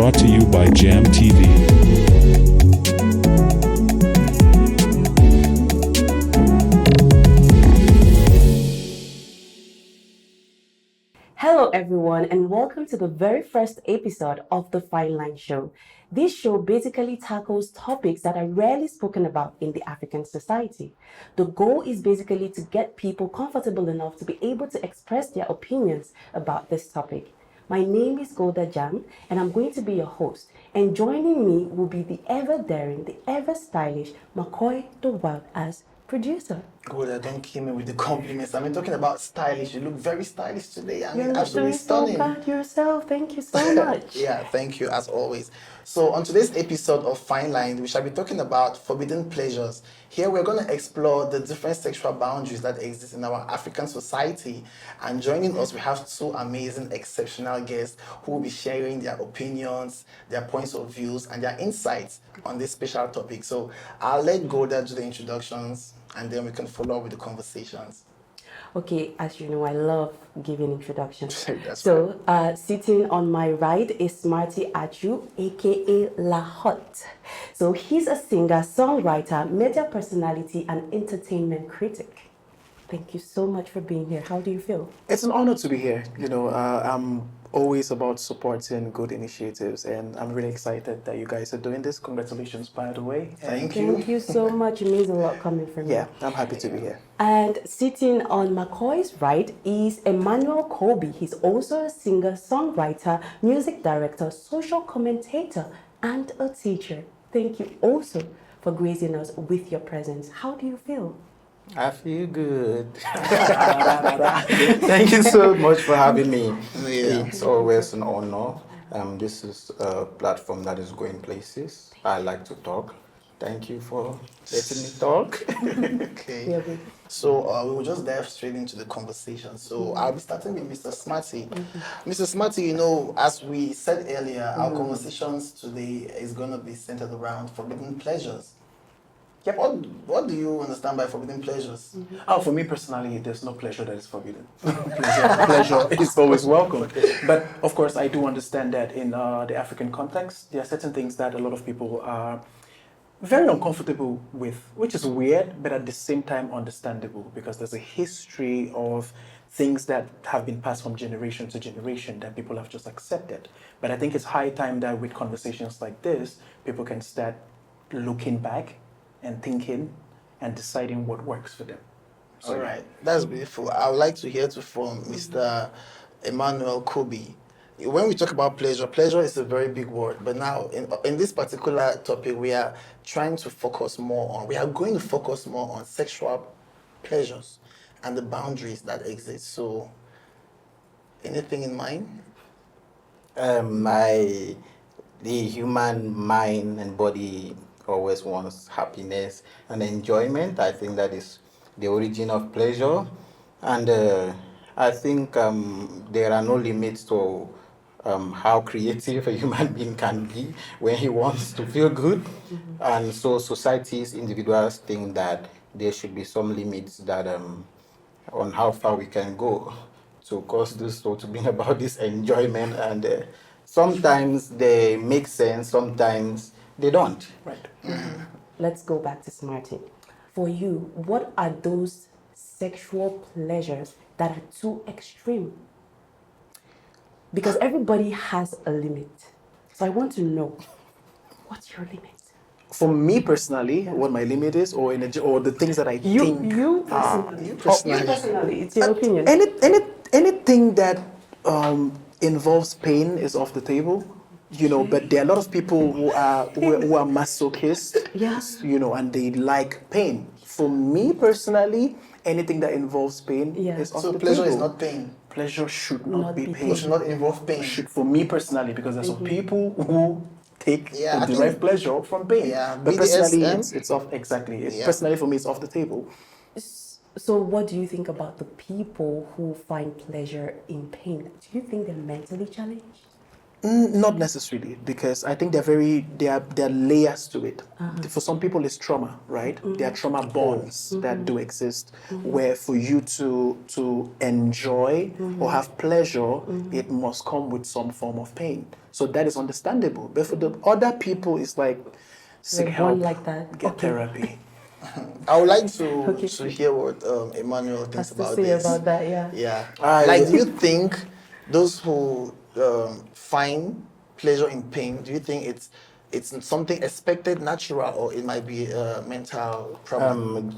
brought to you by Jam TV. Hello everyone and welcome to the very first episode of the Fine Line Show. This show basically tackles topics that are rarely spoken about in the African society. The goal is basically to get people comfortable enough to be able to express their opinions about this topic. My name is Golda Jam and I'm going to be your host, and joining me will be the ever daring, the ever stylish McCoy the Wild as producer. Golda, don't kill me with the compliments. I mean, talking about stylish, you look very stylish today. I mean, You're not absolutely doing stunning. so bad yourself. Thank you so much. Yeah, thank you as always. So on today's episode of Fine Line, we shall be talking about forbidden pleasures. Here we're going to explore the different sexual boundaries that exist in our African society. And joining us, we have two amazing, exceptional guests who will be sharing their opinions, their points of views, and their insights on this special topic. So I'll let Golda do the introductions, and then we can follow up with the conversations. Okay, as you know, I love giving introductions. That's so, sitting on my right is Smarty Achu, aka La Hot. So, he's a singer, songwriter, media personality, and entertainment critic. Thank you so much for being here. How do you feel? It's an honor to be here. I'm always about supporting good initiatives, and I'm really excited that you guys are doing this. Congratulations, by the way. Thank you. Thank you so much. It means a lot coming from you. Yeah, I'm happy to be here. And sitting on McCoy's right is Emmanuel Colby. He's also a singer, songwriter, music director, social commentator, and a teacher. Thank you also for gracing us with your presence. How do you feel? I feel good. Thank you so much for having me. Yeah. It's always an honor. This is a platform that is going places. I like to talk. Thank you for letting me talk. Okay. Yeah, good. So we will just dive straight into the conversation. So I'll be starting with Mr. Smarty. Mr. Smarty, you know, as we said earlier, our conversations today is going to be centered around forbidden pleasures. Yep. What do you understand by forbidden pleasures? Oh, for me personally, there's no pleasure that is forbidden. Pleasure is always welcome. But of course, I do understand that in the African context, there are certain things that a lot of people are very uncomfortable with, which is weird, but at the same time understandable, because there's a history of things that have been passed from generation to generation that people have just accepted. But I think it's high time that with conversations like this, people can start looking back and thinking and deciding what works for them. So, All right, that's beautiful. I would like to hear from Mr. Emmanuel Kobe. When we talk about pleasure, pleasure is a very big word. But now, in this particular topic, we are going to focus more on sexual pleasures and the boundaries that exist. So, anything in mind? The human mind and body always wants happiness and enjoyment. I think that is the origin of pleasure. And I think there are no limits to how creative a human being can be when he wants to feel good. And so societies, individuals think that there should be some limits that on how far we can go to cause this or to bring about this enjoyment. And sometimes they make sense, sometimes they don't. right. Let's go back to Smarty. For you, what are those sexual pleasures that are too extreme? Because everybody has a limit. So I want to know, what's your limit? For me personally, what my limit is, or the things that I think. You personally, it's your opinion. Anything that involves pain is off the table, but there are a lot of people who are masochists, Yes. and they like pain. For me personally, anything that involves pain Yeah. is off So the pleasure table. is not pain. Pleasure should not be It pain. should not involve pain. For me personally, because there's some people who take Yeah, I and derive think- pleasure from pain. Yeah, But personally, BDSM. it's off exactly. Yeah. Personally, for me, it's off the table. So what do you think about the people who find pleasure in pain? Do you think they're mentally challenged? Not necessarily, because I think there are layers to it. For some people, it's trauma, right? There are trauma bonds that do exist, where for you to enjoy or have pleasure, it must come with some form of pain. So that is understandable. But for the other people, it's like seek Like born help, like that. get Okay. therapy. I would like Okay. to hear what Emmanuel thinks Has to about say this. about that, yeah. Yeah. I Like, do you think those who find pleasure in pain, do you think it's something expected, natural, or it might be a mental problem?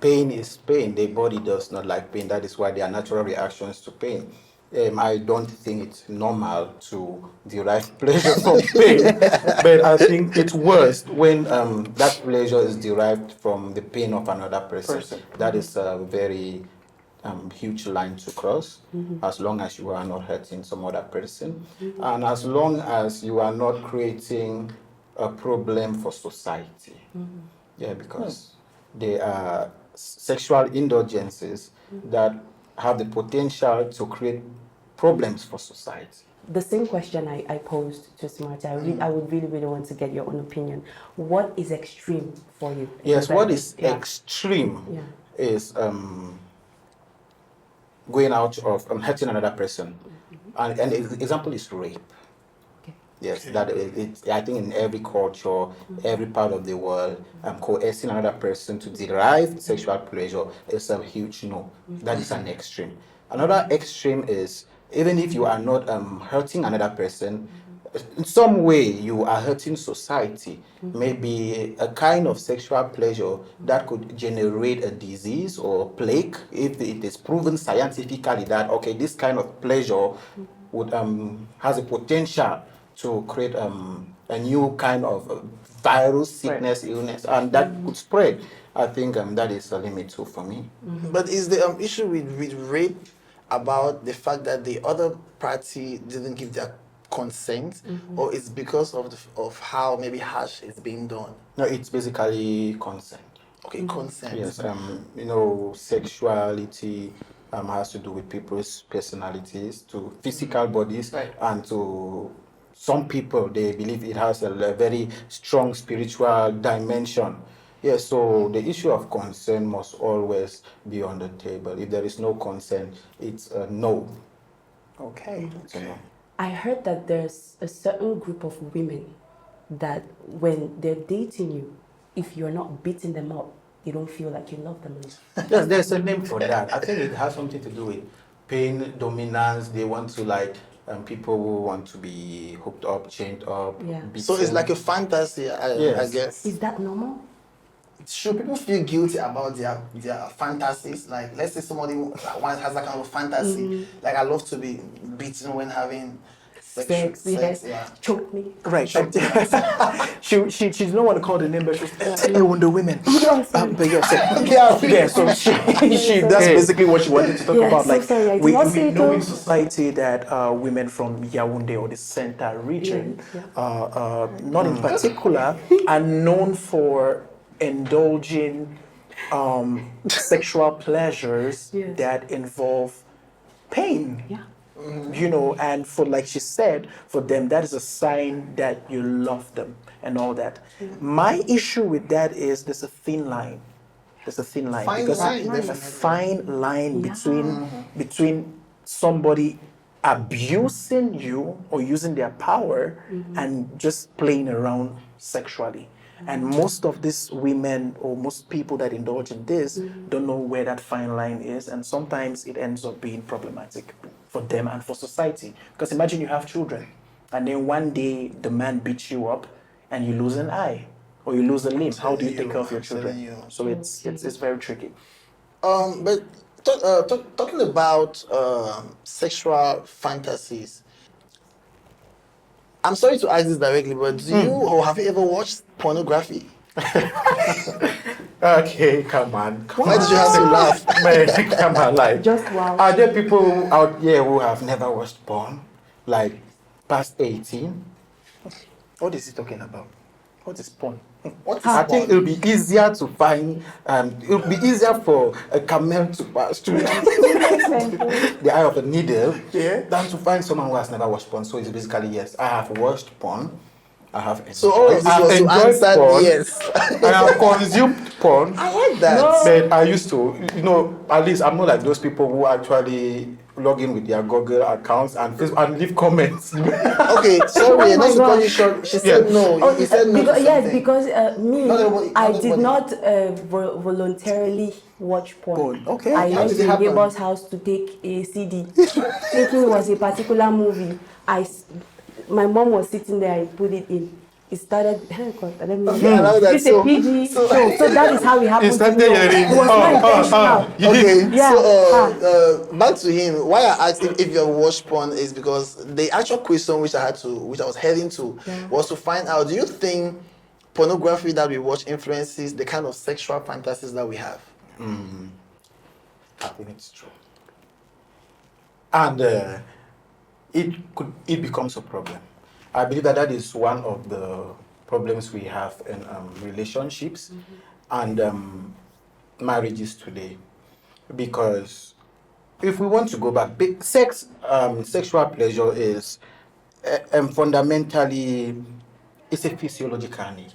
Pain is pain. The body does not like pain. That is why there are natural reactions to pain. I don't think it's normal to derive pleasure from pain, but I think it's worse when that pleasure is derived from the pain of another person. Person. That is a very huge line to cross, as long as you are not hurting some other person, and as long as you are not creating a problem for society. Yeah, because there are sexual indulgences that have the potential to create problems for society. The same question I posed to Smart, I would really, really want to get your own opinion. What is extreme for you? Yes, Because I what think- is yeah. extreme Yeah. is going out of hurting another person. And the example is rape. Okay. Yes, that it's, I think in every culture, every part of the world, coercing another person to derive sexual pleasure is a huge no. That is an extreme. Another extreme is even if you are not hurting another person, in some way you are hurting society. Maybe a kind of sexual pleasure that could generate a disease or plague if it is proven scientifically that okay, this kind of pleasure would has a potential to create a new kind of virus, sickness, illness, and that could spread. I think that is a limit too for me. But is the issue with rape about the fact that the other party didn't give their consent, or it's because of of how maybe harsh it's being done? No, it's basically consent. Okay, consent. Yes, sexuality has to do with people's personalities, to physical bodies, Right. and to some people they believe it has a very strong spiritual dimension. Yes, so the issue of consent must always be on the table. If there is no consent, it's a no. Okay. It's a no. I heard that there's a certain group of women that when they're dating you, if you're not beating them up, they don't feel like you love them enough. Yes, there's a name for that. I think it has something to do with pain dominance. They want to like people who want to be hooked up, chained up. Yeah. So it's beaten. like a fantasy, I Yes. guess. Is that normal? Should people feel guilty about their fantasies? Like, let's say somebody one has that kind of fantasy. Like, I love to be beaten when having Sex, yes. yeah. Choke me. Right. She didn't want to call the name, but she was Wonder Women. But yes, yeah. So that's sorry. basically what she wanted to talk Yeah, about. so Like sorry, I did we not say it know in though. society that women from Yaoundé or the center region, Yeah. not in particular, are known for indulging sexual pleasures Yes. that involve pain. Yeah. And for like she said, for them that is a sign that you love them and all that. My issue with that is there's a thin line. There's a thin line Fine because line, a definitely. fine line Yeah. between somebody abusing you or using their power and just playing around sexually. And most of these women or most people that indulge in this don't know where that fine line is, and sometimes it ends up being problematic for them and for society. Because imagine you have children, and then one day the man beats you up, and you lose an eye or you lose a limb. How do you take care of your I'm telling children? you. So it's very tricky. But talking about sexual fantasies, I'm sorry to ask this directly, but do you or have you ever watched pornography? Okay, come on. Why did you have to laugh? Man, come on, like. Just wow. Are there people out here who have never watched porn? Like, past 18? What is he talking about? What is porn? What is I think porn? it'll be easier to find, it'll be easier for a camel to pass through the eye of a needle than to find someone who has never watched porn. So it's basically, yes, I have watched porn. I have So all enjoyed, of this I've was to enjoyed answer porn. yes. I have consumed porn. I heard that. No. But I used to, at least I'm not like those people who actually log in with their Google accounts and Facebook and leave comments. Okay, sorry, Oh my not to cut God. you short. She said Yeah. no. Oh, You said no because, to yes, something. because Not everybody- I not did everybody. not voluntarily watch porn. Porn, okay. I How went did to it a happen? neighbor's house to take a CD, thinking it was a particular movie. My mom was sitting there and put it in. It started. God, let me. Okay, allow that. It's a So- PG so- show, so that is how it happened to started me. hearing, It was not intentional. Okay, Yeah. so back to him. Why I asked if you have watched porn is because the actual question which I was heading to, was to find out, do you think pornography that we watch influences the kind of sexual fantasies that we have? I think it's true. And it becomes a problem. I believe that is one of the problems we have in relationships and marriages today. Because if we want to go back, sexual pleasure is fundamentally, it's a physiological need.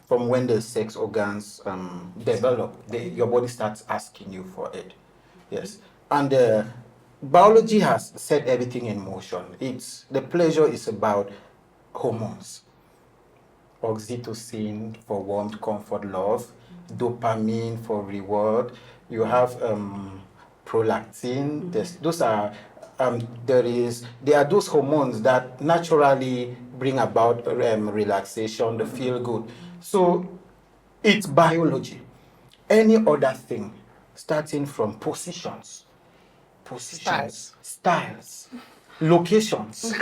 From when the sex organs develop, your body starts asking you for it. Yes. And biology has set everything in motion. The pleasure is about hormones. Oxytocin for warmth, comfort, love. Dopamine for reward. You have prolactin. There are those hormones that naturally bring about relaxation, the feel good. So it's biology. Any other thing, starting from positions, styles, locations,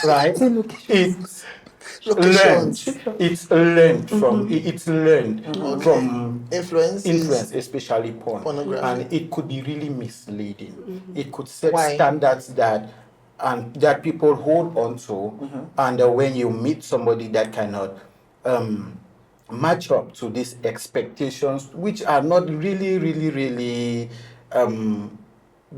right? It's learned. Locations. It's learned from. It's learned from Influences. influence, especially porn, Pornography. and it could be really misleading. It could set Why? standards that people hold on to, and when you meet somebody that cannot match up to these expectations, which are not really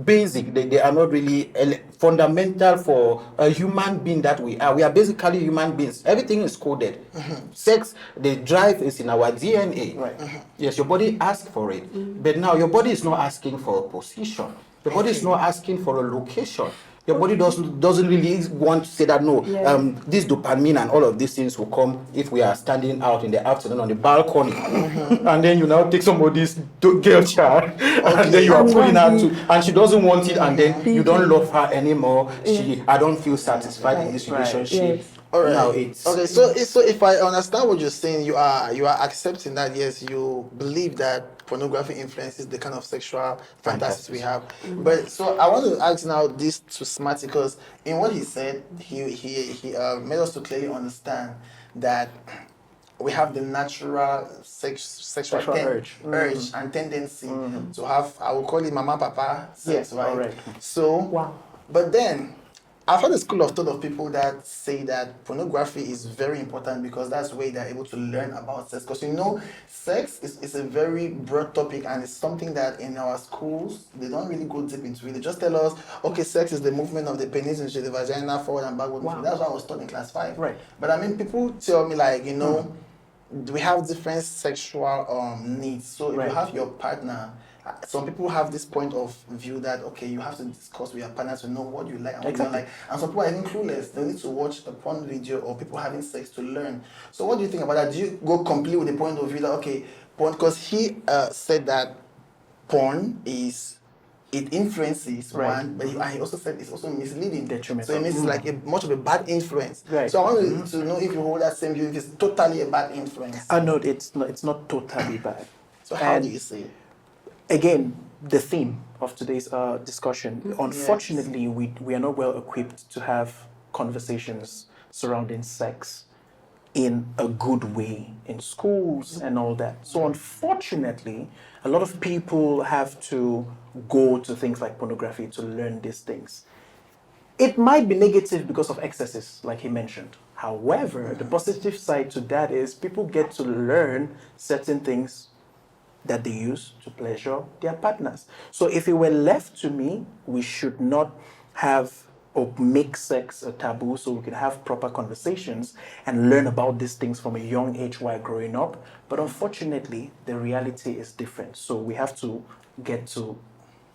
basic. They are not really fundamental for a human being that we are. We are basically human beings. Everything is coded. Sex, the drive is in our DNA. Right. Yes, your body asks for it. But now your body is not asking for a position. Your body is not asking for a location. Your body doesn't really want to say that, no, this dopamine and all of these things will come if we are standing out in the afternoon on the balcony. And then you now take somebody's girl child and then you are pulling her to, and she doesn't want it, and then you don't love her anymore. I don't feel satisfied in this relationship. Yes. All right. Now it's Okay. So if I understand what you're saying, you are accepting that yes, you believe that pornography influences the kind of sexual fantasies we have. But so I want to ask now this to Smarty, because in what he said, he made us to clearly understand that we have the natural sexual urge. urge and tendency to have, I will call it mama papa sex, Yes, right? alright. So, Wow. but then I've heard a school of thought of people that say that pornography is very important because that's where they're able to learn about sex. Because sex is a very broad topic, and it's something that in our schools they don't really go deep into it. They just tell us, okay, sex is the movement of the penis into the vagina, forward and backward. Wow. That's what I was taught in class 5. Right. But I mean, people tell me like, we have different sexual needs. So if Right. you have your partner, some people have this point of view that okay, you have to discuss with your partner to know what you like and what you don't like. And some people are even clueless. They need to watch a porn video or people having sex to learn. So what do you think about that? Do you go completely with the point of view that okay, porn? Because he said that porn it influences Right. one, but he also said it's also misleading. Detrimental. So it means it's like much of a bad influence. Right. So I want to know if you hold that same view, if it's totally a bad influence. No, it's not totally bad. So how And do you see it? again, the theme of today's discussion, unfortunately, we are not well equipped to have conversations surrounding sex in a good way in schools and all that. So unfortunately, a lot of people have to go to things like pornography to learn these things. It might be negative because of excesses, like he mentioned. However, the positive side to that is people get to learn certain things that they use to pleasure their partners. So if it were left to me, we should not have or make sex a taboo so we can have proper conversations and learn about these things from a young age while growing up. But unfortunately, the reality is different. So we have to get to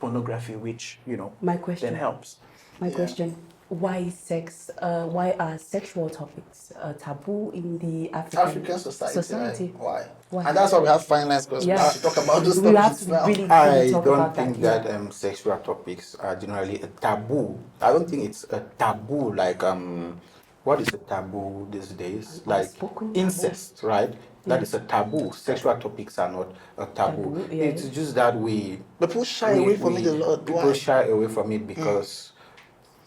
pornography, which, My then question. helps. My question: Why is sex? Why are sexual topics taboo in the African society, right? Why? Why? And that's why we have fine lines, because we Yeah. have to talk about those We have topics to now. really I talk don't about think that. that sexual topics are generally a taboo. I don't think it's a taboo like what is a taboo these days? An Like unspoken incest, right? That Yeah. is a taboo. Sexual topics are not a taboo. Taboo, yeah. It's just that we People shy away from it a lot. people Why? shy away from it because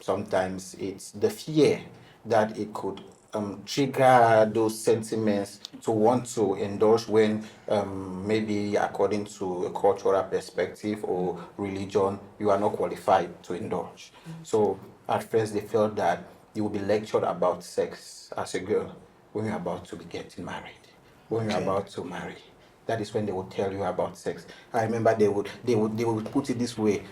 sometimes it's the fear that it could trigger those sentiments to want to indulge when maybe according to a cultural perspective or religion you are not qualified to indulge. So at first they felt that you will be lectured about sex as a girl when you're about to be getting married, when you're Okay. about to marry. That is when they would tell you about sex. I remember they would put it this way.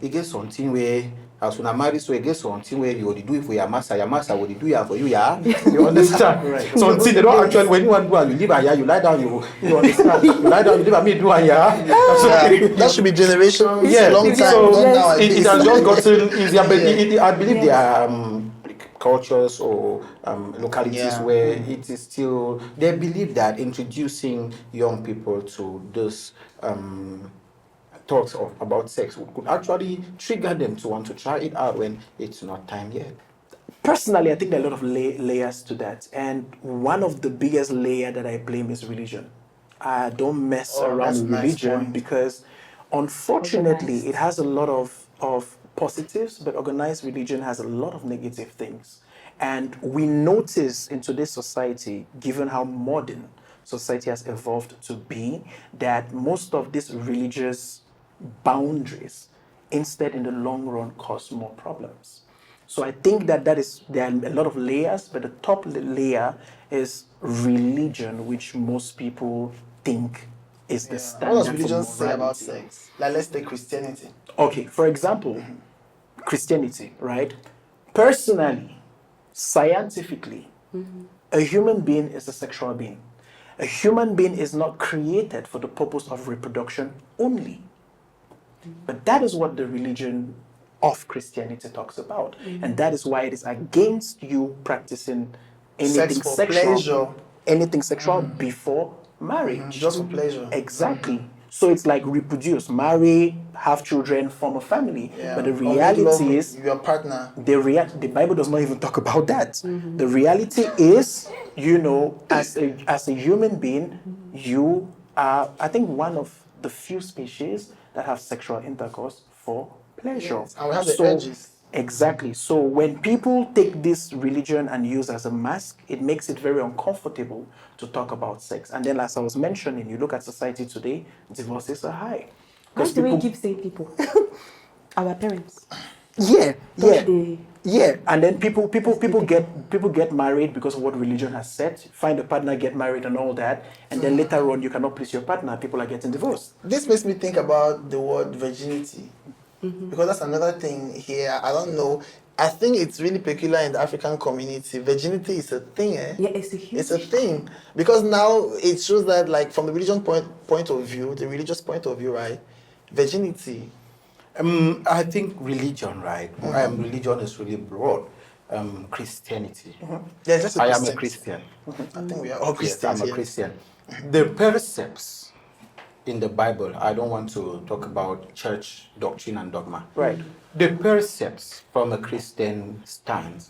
It gets something where as soon as married, so it gets something where you would do it for your master would do it for you, yeah. You understand? Right. Something they don't actually when you want to do and you leave and yeah, you lie down, you understand. You lie down, you leave and me do and yeah. Yeah, that should be generations, Yeah, long time so done yes. nowadays. it has just gotten easier, but I believe Yes. there are cultures or localities Yeah. where it is still they believe that introducing young people to this thoughts about sex could actually trigger them to want to try it out when it's not time yet. Personally, I think there are a lot of layers to that, and one of the biggest layer that I blame is religion. I don't mess Oh, around that's with a nice religion point. because, unfortunately, Organized. it has a lot of positives, but organized religion has a lot of negative things. And we notice in today's society, given how modern society has evolved to be, that most of these religious boundaries instead in the long run cause more problems. So I think that there are a lot of layers, but the top layer is religion, which most people think is the Yeah. What does standard for religion say about morality. sex? Like, let's take Christianity. Okay, for example, Christianity, right? Personally, scientifically, a human being is a sexual being. A human being is not created for the purpose of reproduction only. But that is what the religion of Christianity talks about. And that is why it is against you practicing Sex anything for sexual, pleasure. before marriage. Just for pleasure. Exactly. So it's like reproduce, marry, have children, form a family. Yeah. But the Or make love reality is with your partner. the Bible does not even talk about that. The reality is, as a human being, you are, I think, one of the few species that have sexual intercourse for pleasure. Yes, and we have the So urges. exactly. So when people take this religion and use as a mask, it makes it very uncomfortable to talk about sex. And then, as I was mentioning, you look at society today, divorces are high. Why Because do we people keep saying people? Our parents. yeah, Don't yeah, they- yeah. And then people typical. get married because of what religion has said. Find a partner, get married, and all that. And then later on, you cannot please your partner. People are getting divorced. This makes me think about the word virginity. Because that's another thing here. I don't know. I think it's really peculiar in the African community. Virginity is a thing, eh? Yeah, it's a huge. It's a thing. Because now it shows that, like, from the religion point of view, the religious point of view, right? Virginity. I think religion, right? Religion is really broad. Christianity. Yeah, just I am a Christian. I think we are all Yes, Christians I'm a here. Christian. The precepts in the Bible, I don't want to talk about church doctrine and dogma. Right. The precepts from a Christian stance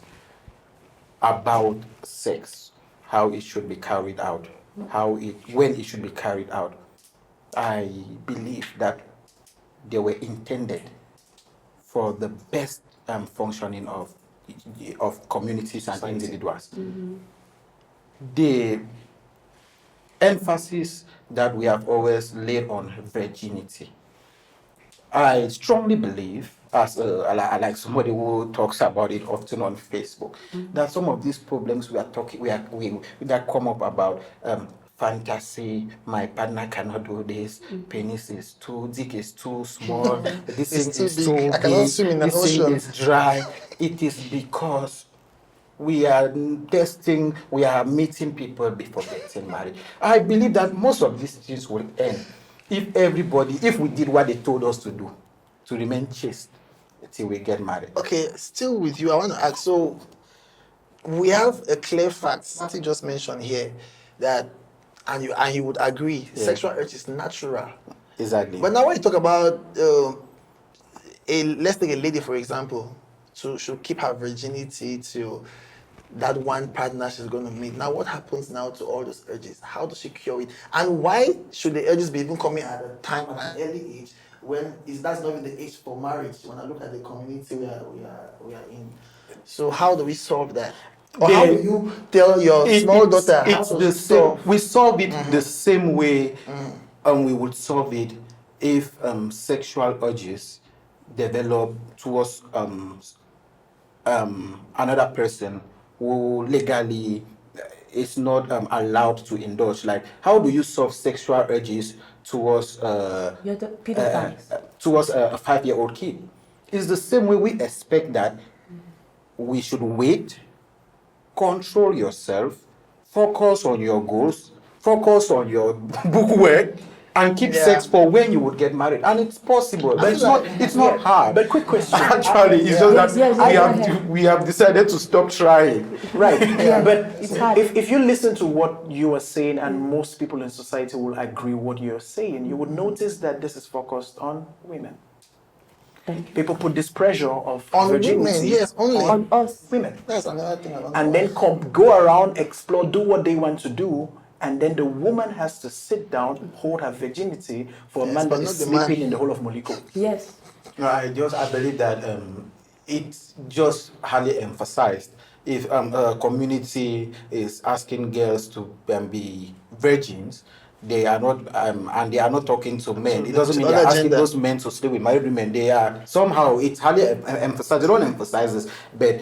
about sex, how it should be carried out, when it should be carried out, I believe that they were intended for the best functioning of communities and Society. individuals. The emphasis that we have always laid on virginity, I strongly believe as like somebody who talks about it often on Facebook, that some of these problems we are talking, we that come up about fantasy, my partner cannot do this, penis is too, dick is too small, this thing It's too is big. too I cannot big, swim in an this thing ocean. is dry. It is because we are testing, we are meeting people before getting married. I believe that most of these things will end if we did what they told us to do, to remain chaste till we get married. Okay, still with you. I want to ask. So we have a clear fact. Santi just mentioned here that, and you would agree, Yeah. sexual urge is natural. Exactly. But now when you talk about let's take a lady for example, should keep her virginity till that one partner she's going to meet. Now, what happens now to all those urges? How does she cure it? And why should the urges be even coming at a time, at an early age, when that's not even the age for marriage? When I look at the community we are in, so how do we solve that? Or how do you tell your small daughter how it's to the solve? same, we solve it the same way we would solve it if sexual urges develop towards another person who legally is not allowed to indulge. Like, how do you solve sexual urges towards You're the pedophiles. towards a 5-year-old kid? It's the same way we expect that we should wait, control yourself, focus on your goals, focus on your bookwork, and keep Yeah. sex for when you would get married. And it's possible. But it's not hard. But quick question. Actually, it's just that Yes, we have decided to stop trying. Right. But It's hard. if you listen to what you are saying, and most people in society will agree what you're saying, you would notice that this is focused on women. Thank you. People put this pressure of On virginity women, yes, only. On us. women, That's another thing I don't know. and then go around, explore, do what they want to do, and then the woman has to sit down, hold her virginity for a Yes, man but that not is the sleeping man. in the whole of Moliko. Yes. No, I believe that it's just highly emphasized. If a community is asking girls to be virgins, they are not, and they are not talking to men. It doesn't mean they are other asking gender. those men to sleep with married women. They are somehow, it's highly emphasized. They don't emphasize this, but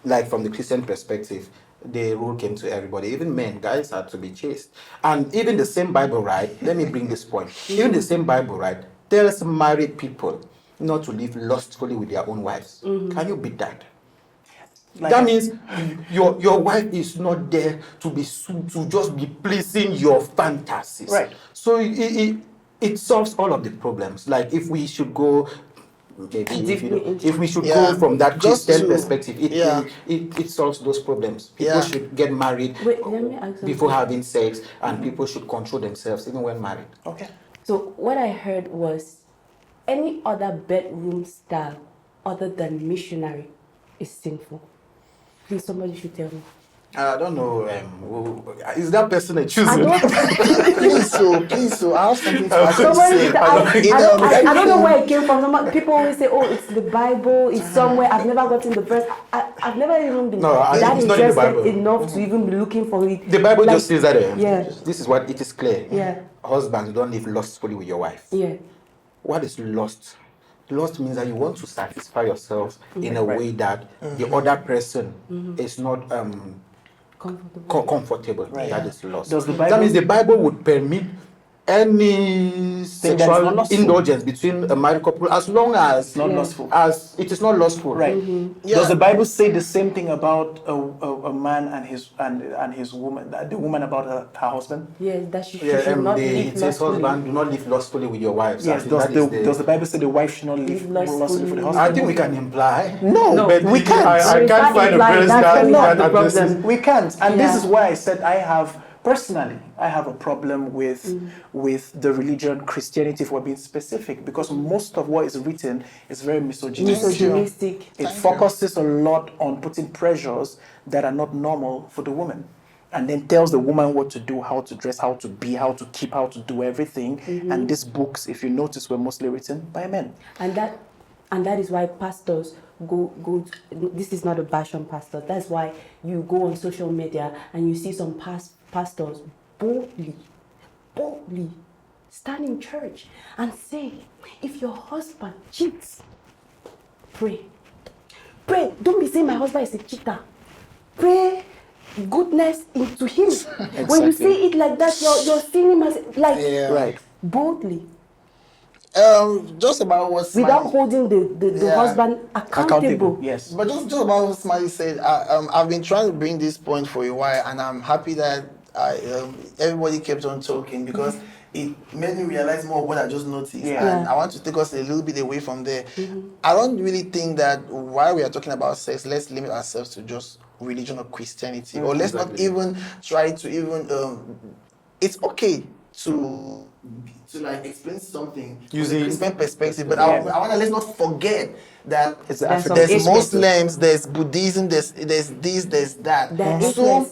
like from the Christian perspective, the rule came to everybody, even men. Guys are to be chaste, and even the same Bible, right? Let me bring this point. Even the same Bible, right, tells married people not to live lustfully with their own wives. Can you beat that? That means your wife is not there to just be pleasing your fantasies. Right. So it solves all of the problems. Like if we should go, maybe if we should Yeah, go from that just Christian to- perspective, yeah. it solves those problems. People Yeah. should get married Wait, let me ask before something. having sex, and people should control themselves even when married. Okay. So what I heard was any other bedroom style other than missionary is sinful. Please, somebody should tell me. I don't know. Is that person a I choosing? don't. Please, so I have something to ask you to Somebody, say. I don't know where it came from. People always say, "Oh, it's the Bible. It's somewhere." I've never gotten the verse. I've never even been No, that it's not in the interested Bible. enough to even be looking for it. The Bible Like, just says that. Yeah. This is what it is clear. Yeah. Husbands, don't live lustfully with your wife. Yeah. What is lust? Lust means that you want to satisfy yourself in a way that the other person is not Comfortable. comfortable. Right. That is lust. Does the That Bible- means the Bible would permit any that is sexual not lustful. indulgence between a married couple as long as Not Yeah. lustful. as it is not lustful. Right. Yeah. Does the Bible say the same thing about a man and his woman, the woman about her husband? Yes, that she Yeah, should not live it says, lustfully. husband, do not live lustfully with your wives. I Yes. think that is Does the Bible say the wife should not live Live lustfully for the lustfully. husband? I think we can imply. No, but we can't. I It's can't not find a implied, verse that's that not the addresses. problem. We can't, and Yeah. this is why I said I have a problem with the religion Christianity, if we're being specific, because most of what is written is very misogynistic. Misogynistic. It focuses a lot on putting pressures that are not normal for the woman, and then tells the woman what to do, how to dress, how to be, how to keep, how to do everything. And these books, if you notice, were mostly written by men. And that is why pastors go this is not a bash on pastors. That's why you go on social media and you see some pastors boldly stand in church and say, if your husband cheats, pray. Pray. Don't be saying my husband is a cheater. Pray goodness into him. When you say it like that, you're seeing him as like Yeah. boldly. Just about what Without Smiley, holding the husband accountable. Yes. but just about what Smiley said, I've been trying to bring this point for a while, and I'm happy that everybody kept on talking because it made me realize more of what I just noticed, and I want to take us a little bit away from there. I don't really think that while we are talking about sex, let's limit ourselves to just religion or Christianity, or let's not even try to even. It's okay to like explain something using Christian perspective, but I want to let's not forget that there's Muslims, there's Buddhism, there's this, there's that. So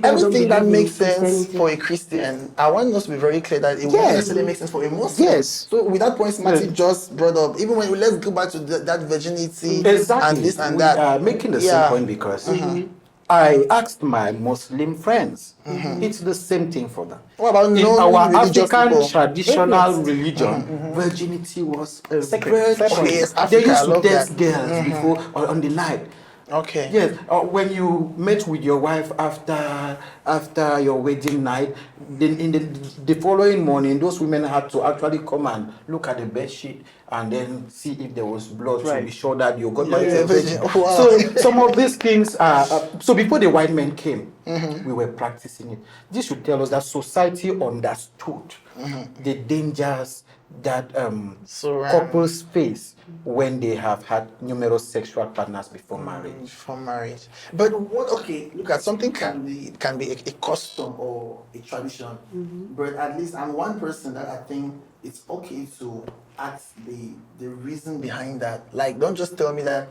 everything that makes sense for a Christian, I want us to be very clear that it won't necessarily make sense for a Muslim. Yes. So with that point Marty just brought up, even when let's go back to that virginity and this and we that. are making the same point because I asked my Muslim friends. It's the same thing for them. What about in our religious African people? traditional religion, virginity was a Sacred. virtue. Yes, They Africa, I used to love test that. girls before or on the night. Okay. Yes, when you met with your wife after your wedding night, then in the following morning, those women had to actually come and look at the bed sheet and then see if there was blood to be sure that you got married to a virgin. Wow. So some of these things are so before the white men came, we were practicing it. This should tell us that society understood the dangers that couples face when they have had numerous sexual partners before marriage. Before marriage. But what? Okay, look at something can be a custom or a tradition. But at least I'm one person that I think it's okay to ask the reason behind that. Like, don't just tell me that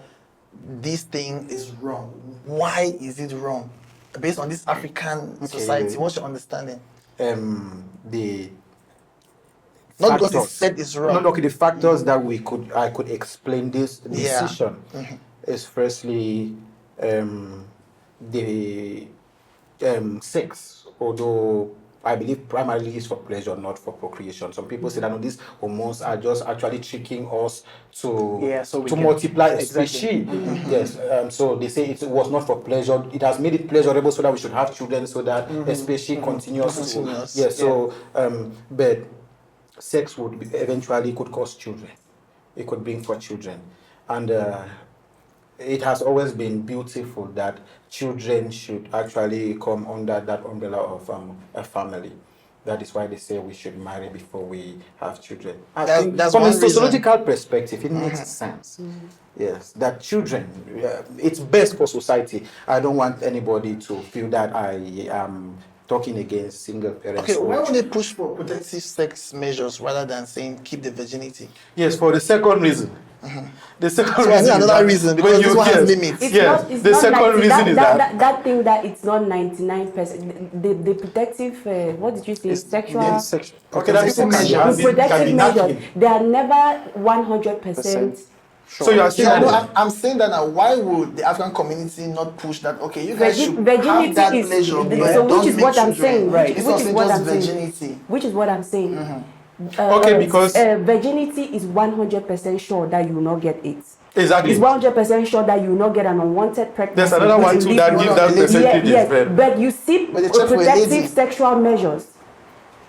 this thing is wrong. Why is it wrong? Based on this African society, what's your understanding? The Not because it's said it's wrong. No, okay. The factors that I could explain this decision is firstly the sex, although I believe primarily is for pleasure, not for procreation. Some people say that no, these hormones are just actually tricking us to multiply a species. Yes, so they say it was not for pleasure. It has made it pleasurable so that we should have children, so that a species continues. Yes, so but sex would eventually could cause children. It could bring forth children, and it has always been beautiful that children should actually come under that umbrella of a family. That is why they say we should marry before we have children. I think that's from a one reason. sociological perspective, it makes sense. Yes, that children, it's best for society. I don't want anybody to feel that I am talking against single parents. Okay, why would they push for protective sex measures rather than saying keep the virginity? Yes, for the second reason. The second So reason is another that reason because when this you one has yes, limits. It's the not second 90 reason is that thing that it's not 99%. The protective, what did you say? Sexual. Okay, that's Protective measures. The protective measures. They are never 100%. So you are saying Yeah, no, that I'm saying that now. Why would the African community not push that? Okay, you guys should Virginity have that is pleasure, but so don't which is make what I'm children. saying, right? It's Which not is saying what just I'm saying. virginity. Which is what I'm saying. Okay, because virginity is 100% sure that you will not get it. exactly. It's 100% sure that you will not get an unwanted pregnancy. There's another one too that gives that percentage Yes, as well. but you see, But they check for a lady. protective sexual measures,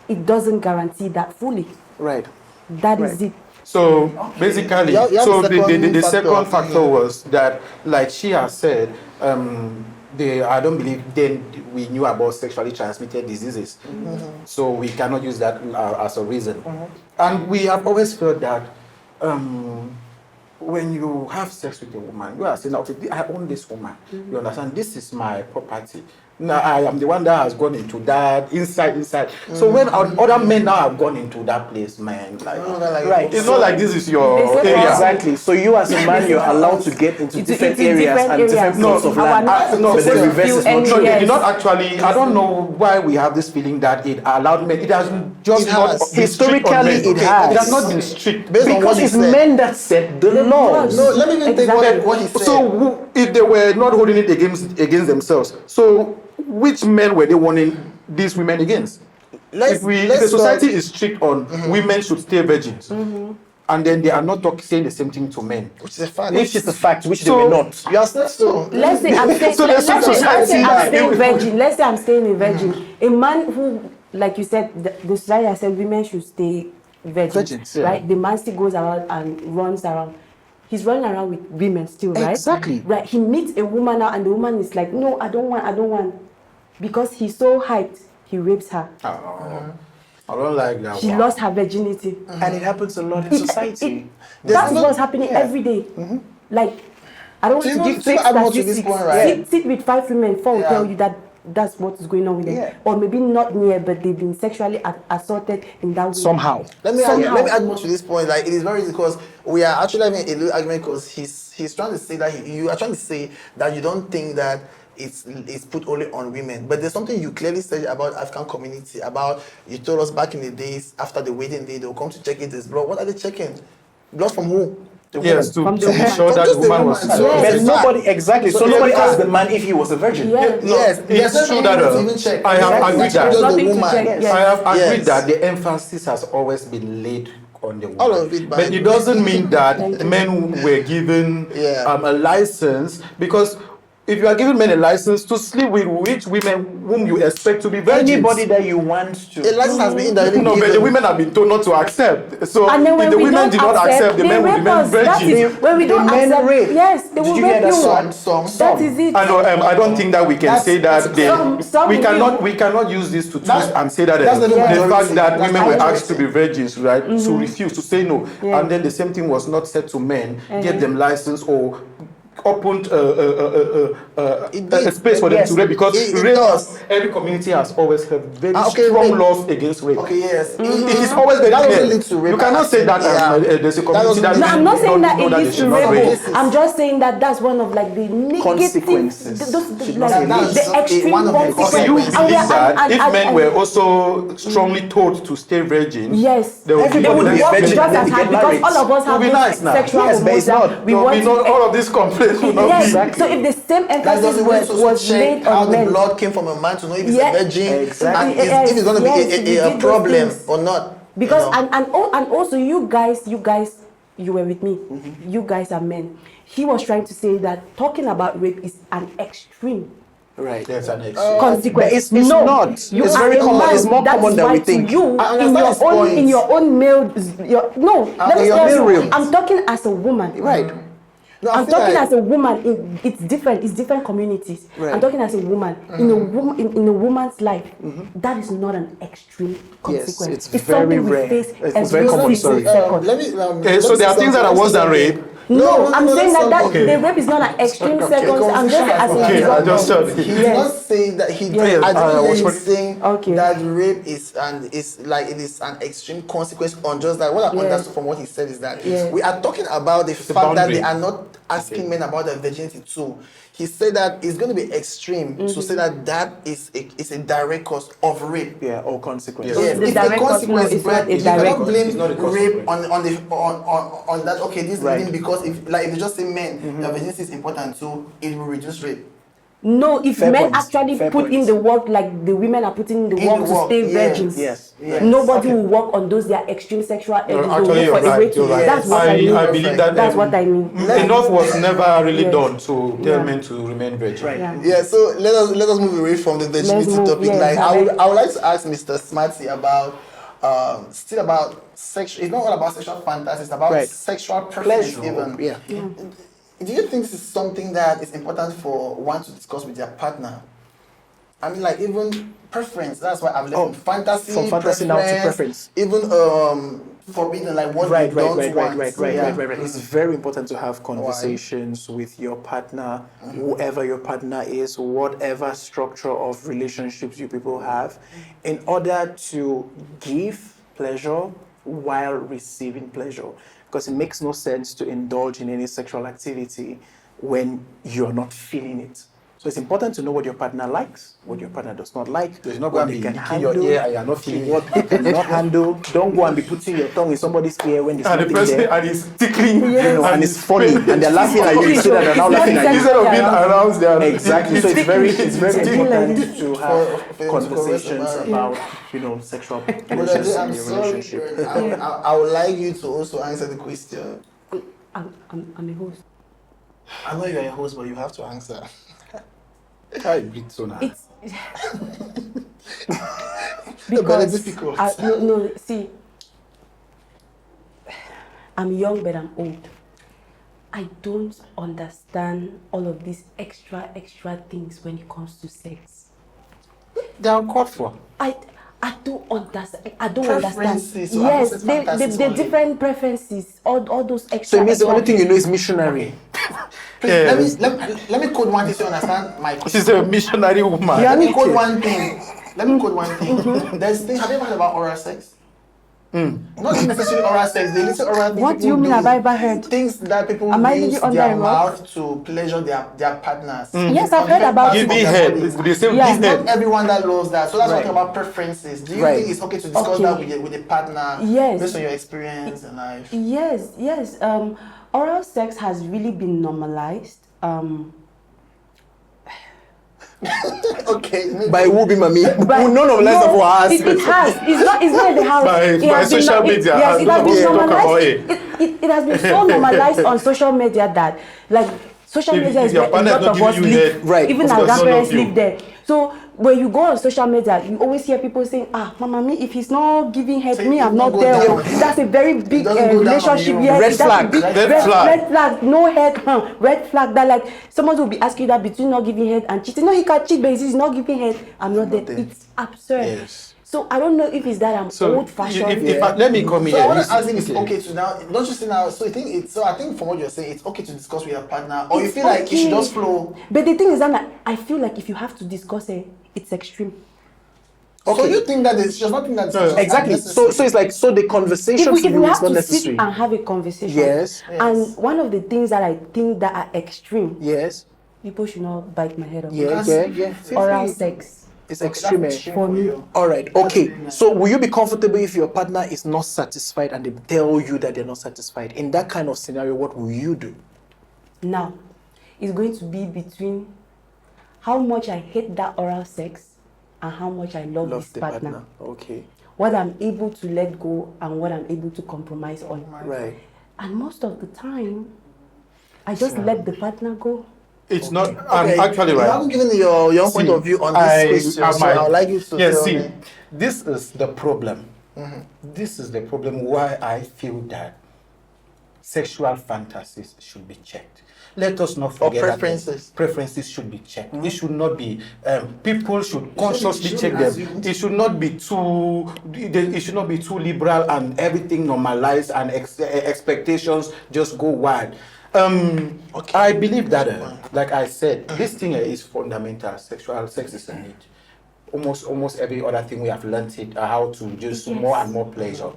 it doesn't guarantee that fully. Right. That is it. So basically, You have so the second the factor. second factor was that, like she has said, I don't believe then we knew about sexually transmitted diseases, so we cannot use that as a reason. And we have always felt that when you have sex with a woman, you are saying, okay, I own this woman. You understand? This is my property. Now I am the one that has gone into that inside. So when other men now have gone into that place, man, Right. it's not like this is your They say area. Exactly. So you as a man, you're allowed to get into different areas and different plots of land. But the reverse is not No, true. it did not actually. I don't know why we have this feeling that it allowed men. It has just It not has. been strict on men. Historically, it has. It has not been strict. Based on what Because he it's said. men that set the laws. No, let me even take what he said. So if they were not holding it against themselves, so which men were they warning these women against? If the society is strict on women should stay virgins, and and then they are not saying the same thing to men. Which is a fact. Which is a fact, which So- they were not. You are so. Let's say I'm staying. So there's some society I'm that- staying virgin. Let's say I'm staying a virgin. A man who, like you said, the society has said women should stay Virgins, yeah. right? The man still goes around and runs around. He's running around with women still, right? Exactly. Right. He meets a woman now, and the woman is like, "No, I don't want," because he's so hyped. He rapes her. I don't like that She one. lost her virginity. And it happens a lot in society. That's no- what's happening yeah. every day. Like, I don't want So to you give know- so fake add more to this statistics. point, right? Sit with 5 women, 4 will Yeah. tell you that that's what is going on with them. Yeah. Or maybe not near, but they've been sexually assaulted in that way. Somehow. Let me Somehow. let me add more to this point. Like it is very because we are actually having a little argument because he's trying to say that you are trying to say that you don't think that it's put only on women, but there's something you clearly said about African community about you told us back in the days after the wedding day they'll come to check it as blood. What are they checking? Blood from who? The Yes, woman. to From be the sure woman. that Just the the woman was. woman. Yeah. It's But a nobody, fact. exactly. So So nobody every asked the time- man if he was a virgin. Yeah. Yes, It's there's true no that, evidence to even check. I have Exactly. agreed that. Just the Nothing to woman. check, Yes. yes. I have agreed Yes. that the emphasis has always been laid on the woman. All of it, but but- it doesn't mean that Thank you. men were given Yeah. a license, because if you are giving men a license to sleep with which women whom you expect to be virgins. Anybody that you want A to. license has been indirectly No, but the given. women have been told not to accept. So And then when if the we women don't did not accept, the they men will rape remain us. That virgins. is when we The don't men accept. rape. Yes, they Did will you hear rape that? you. Some. That is it. I don't think that we can That's- say that they, some we will cannot be- we cannot use this to twist That's- and say that that's the the majority. fact that That's women the were asked to be majority. virgins, right, to refuse, to say no, Yeah. and then the same thing was not said to men, give them license or opened It a did. space for them Yes, to rape, because it rape, does. every community has always had very Okay, strong rape. laws against rape. Okay, yes. It is always very That clear. doesn't lead to rape. You cannot say that Yeah. there's a That community doesn't that lead No, to- I'm not saying don't that know it that leads they to should not rape. rape. cases. I'm just saying that that's one of like the negative Consequences. the Should not say like, leads. the extreme One of the consequences. Okay, you consequences. And we believe are- that if and- men were also strongly told to stay virgins, Yes, they would they be would be work virgin just and then as they hard get because married. all of us It will have be those nice now. sexual Yes, but hormones it's that not. we there will want be not, to. all of these complaints will not Yes. be. So if the same That emphasis doesn't mean to was check laid how on the men, blood came from a man to know if he's Yeah. a virgin Exactly. and Yes, if it's going to be yes, we a did those problem things. or not. because you know. and also you guys, you were with me. You guys are men. He was trying to say that talking about rape is an extreme Right. There's an exception. consequence. But it's no, not. You It's are very a common. man. It's more That common is than why we to think. You I in understand your his own point. in your own male. No, let me your tell male you. realm. I'm talking as a woman. Right. No, I I'm feel talking like- as a woman. It's different. It's different communities. Right. I'm talking as a woman. In a woman, in a woman's life, that is not an extreme consequence. it's very something we rare. face It's every very common, single sorry. second. Let me. Okay, so there are things that are worse than rape. No, I'm saying that Okay. the rape is not an extreme second. I'm just as Okay, a I just result. said He did Yes. not say that he. Yes. I didn't hear him was- saying Okay. that rape is it is an extreme consequence on just that. What I Yes. understood from what he said is that Yes. we are talking about the a fact that boundary. they are not asking men about their virginity too. He said that it's going to be extreme to say that is a direct cause of rape. Yeah, or consequences. Yes. Yes, The it's direct a cause, consequence, no, it's but not a you cannot direct- blame It's not a rape consequence. on that. Okay, this Right. is because if they just say men, their virginity is important too, it will reduce rape. No, if Fair men point. actually Fair put point. in the work like the women are putting in the In work the to work, stay yes, virgins, yes, yes. nobody Okay. will work on those their extreme sexual urges. They'll Actually, look you're for a way right. to. You're right. That's what I mean. I believe that That's what I mean. enough was never really Yes. done to tell Yeah. men to remain virgin. Right. Yeah. Yeah, so let us move away from the virginity move, topic. yes, Like alright. I would like to ask Mr. Smarty about still about sexual. It's not all about sexual fantasy. It's about Right. sexual preference Pleasure. even. Yeah. Do you think this is something that is important for one to discuss with their partner? I mean, like even preference. That's why I've left Oh, from fantasy, from fantasy now to preference. Even forbidden, like what Right, you right, don't right, want. right. Yeah. It's very important to have conversations with your partner, whoever your partner is, whatever structure of relationships you people have, in order to give pleasure while receiving pleasure. Because it makes no sense to indulge in any sexual activity when you're not feeling it. So it's important to know what your partner likes, what your partner does not like. There's not what going to they be can licking your handle, ear and you're not feeling it. what they cannot handle. Don't go and be putting your tongue in somebody's ear when there's And the nothing person there. and it's tickling, And it's funny, and they're laughing at you. You see that they're now It's laughing not at you. instead of being aroused there. Exactly. So it's very important to have for conversations about sexual pleasures in I'm your sorry. relationship. I would like you to also answer the question. I'm a host. I know you're a host, but you have to answer. I breathe so nice. It's Very because difficult. no, see, I'm young but I'm old. I don't understand all of these extra things when it comes to sex. They are called for. I don't understand. I don't Preferences, understand. so Yes, opposite the fantasies only. different preferences, all those extra. So it means the only extra thing you know is missionary. Please, let me code one thing so you understand my question. She's a missionary woman. Let me code one thing. There's thing. Have you ever heard about oral sex? Not even necessarily oral sex. The little oral things What do you people mean have I ever heard? Things that people Am I use living under their a rock? mouth to pleasure their partners. Yes, I've heard about it. Giving head. They say Yeah. It's give not head. everyone that loves that. So that's Right. talking about preferences. Do you Right. think it's okay to discuss Okay. that with a partner Yes. based on your experience in life? Yes. Oral sex has really been normalized. Okay. maybe- By who be mommy? But None of less of us. It has. It's not in the house. By It has been social no- it- media, Yes, and it has people been talk about normalized. it. It has been so normalized on social media that social If- media if is your where a partner lot is not of us giving you live. head, Right, Even of our course, none of grandparents you. live there. So when you go on social media, you always hear people saying, Mama, me, if he's not giving head, So me, it I'm don't not go there. down. That's a very big doesn't go down on relationship. you. Yes, Red that's a flag. big- Red flag. Red flag. No head. Red flag. That like someone will be asking you that between not giving head and cheating. No, he can cheat, but he's not giving head. I'm not there. It's absurd. Yes. So I don't know if it's that I'm So old-fashioned. let me come So I here. want to ask if it's okay to now. Don't you see now? So I think from what you're saying, it's okay to discuss with your partner, or you It's feel like it should okay. just flow. But the thing is that I feel like if you have to discuss it, it's extreme. So you think that it's just nothing that's Exactly. So it's like the conversation If to we you is have not to necessary. sit and have a conversation, Yes. and one of the things that I think that are extreme, Yes. people should not bite my head off. Yeah. Feel Oral free. sex. It's extreme. For me. All right. Okay. So will you be comfortable if your partner is not satisfied and they tell you that they're not satisfied? In that kind of scenario, what will you do? Now, it's going to be between how much I hate that oral sex and how much I love this the partner. Okay. What I'm able to let go and what I'm able to compromise on. Right. And most of the time, I just let the partner go. It's not. Okay. I'm actually You right. haven't given your own point See, of view on this question, so I would like you to Yes, tell see, me. this is the problem. This is the problem why I feel that sexual fantasies should be checked. Let us not forget preferences. that preferences should be checked. It should not be. People should consciously check them. It should not be too. It should not be too liberal and everything normalized and expectations just go wide. I believe that, like I said, this thing is fundamental. Sexual sex is a need. Almost every other thing we have learned it how to just more and more pleasure.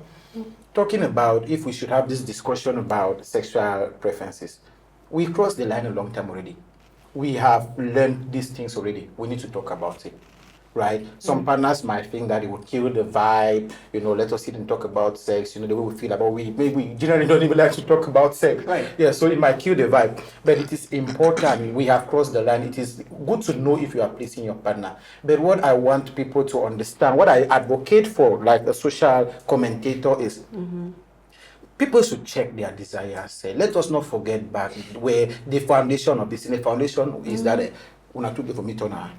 Talking about if we should have this discussion about sexual preferences, we crossed the line a long time already. We have learned these things already. We need to talk about it, right? Some partners might think that it would kill the vibe. Let us sit and talk about sex. The way we feel about we generally don't even like to talk about sex. Right. Yeah, so it might kill the vibe. But it is important. We have crossed the line. It is good to know if you are pleasing your partner. But what I want people to understand, what I advocate for, like a social commentator, is people should check their desires. Let us not forget back where the foundation of this. The foundation is that una two for me to now.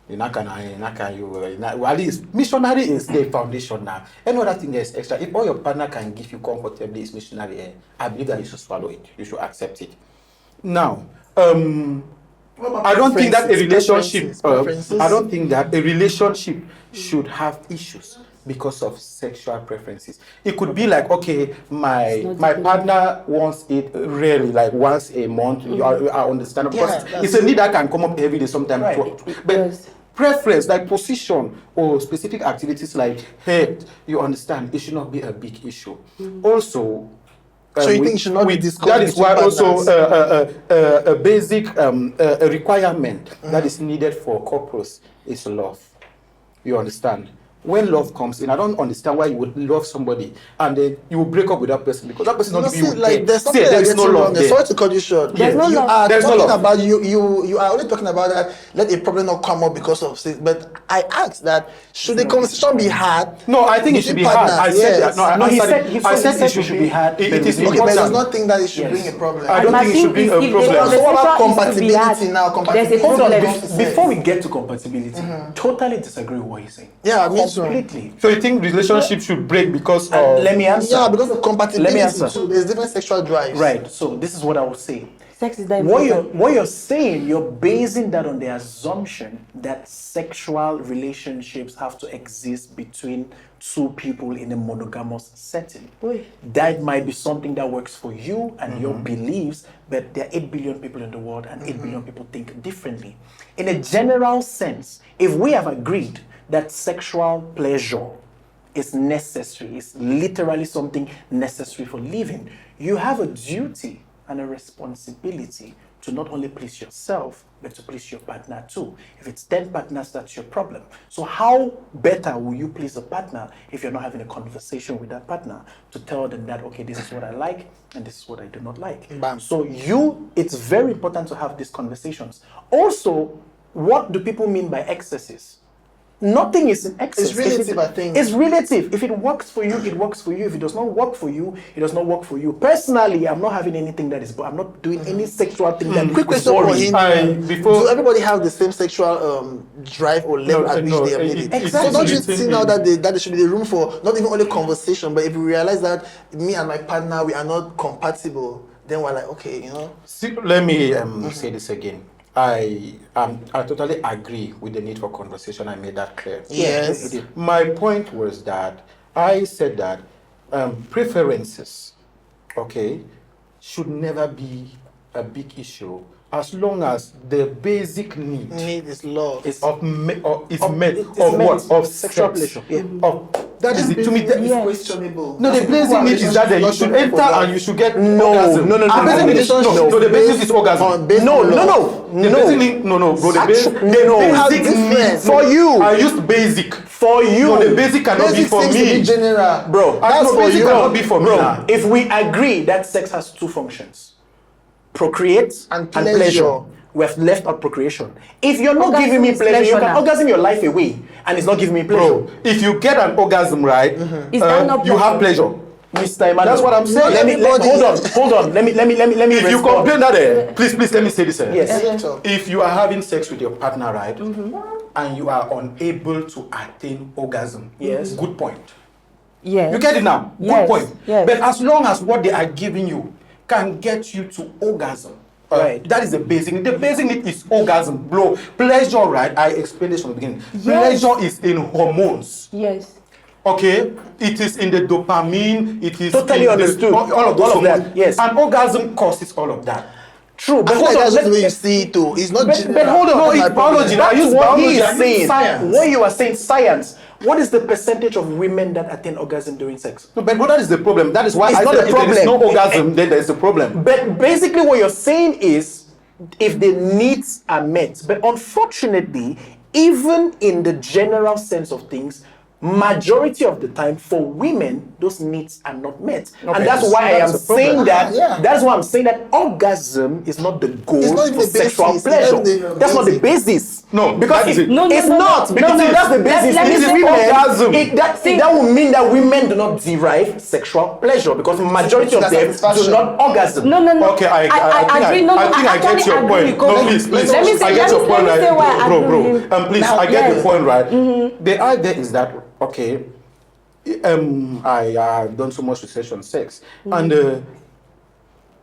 Well, at least missionary is the foundation now. Any other thing is extra. If all your partner can give you comfortably is missionary, I believe that you should swallow it. You should accept it. Now, I don't think that a relationship. Preferences. I don't think that a relationship should have issues because of sexual preferences. It could be like, okay, my partner wants it rarely, like once a month. I understand because it's a need that can come up every day sometimes. Right. But preference, like position or specific activities like head, you understand, it should not be a big issue. Also, So you think it should not be discussed that is between why also partners? a basic a requirement that is needed for couples is love. You understand? When love comes in, I don't understand why you would love somebody and then you will break up with that person because that person not See, be with like you. there's something There is that's no getting love wrong. there. Sorry to cut you short. There's no you love. are There's no talking love. about you are only talking about that. Let a problem not come up because of this. But I asked that should the conversation be had? No, I think it should be between hard. I partners? said Yes. that. No, I No, he answered said- it. he I said said it should be hard, It but is we- Okay, but important. does not think that it should Yes. bring a problem. I don't My think it should thing bring is, a if the problem. So what about conversation is to be had, compatibility now? there's a Hold on, problem. before we get to compatibility, totally disagree with what he's saying. Yeah, me too. Completely. So you think relationship should break because And of let me answer. Yeah, because of compatibility Let me answer. too. There's different sexual drives. Right. So this is what I would say. Sex is that What important. you're saying, you're basing that on the assumption that sexual relationships have to exist between two people in a monogamous setting. Oi. That might be something that works for you and your beliefs, but there are 8 billion people in the world and 8 billion people think differently. In a general sense, if we have agreed that sexual pleasure is necessary, it's literally something necessary for living, you have a duty and a responsibility to not only please yourself, but to please your partner too. If it's 10 partners, that's your problem. So how better will you please a partner if you're not having a conversation with that partner to tell them that, okay, this is what I like and this is what I do not like. Bam. So it's very important to have these conversations. Also, what do people mean by excesses? Nothing is in excess. It's relative, If I think. It's relative. If it works for you, it works for you. If it does not work for you, it does not work for you. Personally, I'm not having anything that is, I'm not doing any sexual thing that Quick is question for boring. him. before- Do everybody have the same sexual drive or level No, at which no, they are it- needed? it- So it's don't you written see in- now that there should be the room for not even only conversation, but if we realize that me and my partner, we are not compatible, then we're like, okay, you know. See, let me say this again. I totally agree with the need for conversation. I made that clear. Yes. My point was that I said that preferences, okay, should never be a big issue as long as the basic need Need is love. It's- of met it's of met. what of Sexual sex. pleasure. Yeah. Of that is it. To me, that is Yes. questionable. no, the basic need is that you should enter and you should get orgasm. no, The no, basic no, need is- no, no, the basic is orgasm. based No, on no, love. The basic need, no, bro. The basic, Actually, no. basic Different. need For you. I used basic. For you. No, the basic cannot be Basic for seems to be me, general. Bro, I that's know for basic you. cannot be for me. Nah. If we agree that sex has two functions, procreate And and pleasure. pleasure, we have left out procreation. If you're not Orgasm giving me is pleasure, you pleasure can now. orgasm your life away and it's not giving me pleasure. Bro, if you get an orgasm, right, Is that not you have pleasure? pleasure. Mr. Emmanuel, That's what I'm saying. Hold on. Let me If you respond. complain that, please, let me say this. Yes. If you are having sex with your partner, right, and you are unable to attain orgasm, Yes. good point. Yes. You get it now? Yes, Good point. yes. But as long as what they are giving you can get you to orgasm, Right. that is the basic need. The basic need is orgasm. Bro, pleasure, right? I explained this from the beginning. Yes. Pleasure is in hormones. Yes. Okay, it is in the dopamine. It is Totally in understood. all of those All of that, hormones. yes. And orgasm causes all of that. True, I but feel hold like on. that's just the way you see it too. It's not general. But hold on, No, That's it's my problem. biology. I That's use what biology, he is I use saying. science. When you are saying science, what is the percentage of women that attain orgasm during sex? No, but that is the problem. That is why It's I not said a if there is no problem. orgasm, then there is a problem. But basically what you're saying is if the needs are met. But unfortunately, even in the general sense of things, majority of the time for women, those needs are not met. Okay, And that's why I am that's a problem. saying that Yeah. that's why I'm saying that orgasm is not the goal It's not even for the sexual basis. It's pleasure. not even the That's not the basis. basis. No, because that is it- it. No, no, it's no, not no. because No, if no. that's the basis. Let me it is say women. orgasm. That will mean that women do not derive sexual pleasure because majority of That's them do satisfaction. not orgasm. No, no, no. Okay, I agree. No, no, I think I actually get your agree point. with No, Kobe. please, Let me say- I get let your me- point, let me say why I right, bro, agree with him. please, Now, I get yes. your point, right. The idea is that okay. I done so much research on sex, and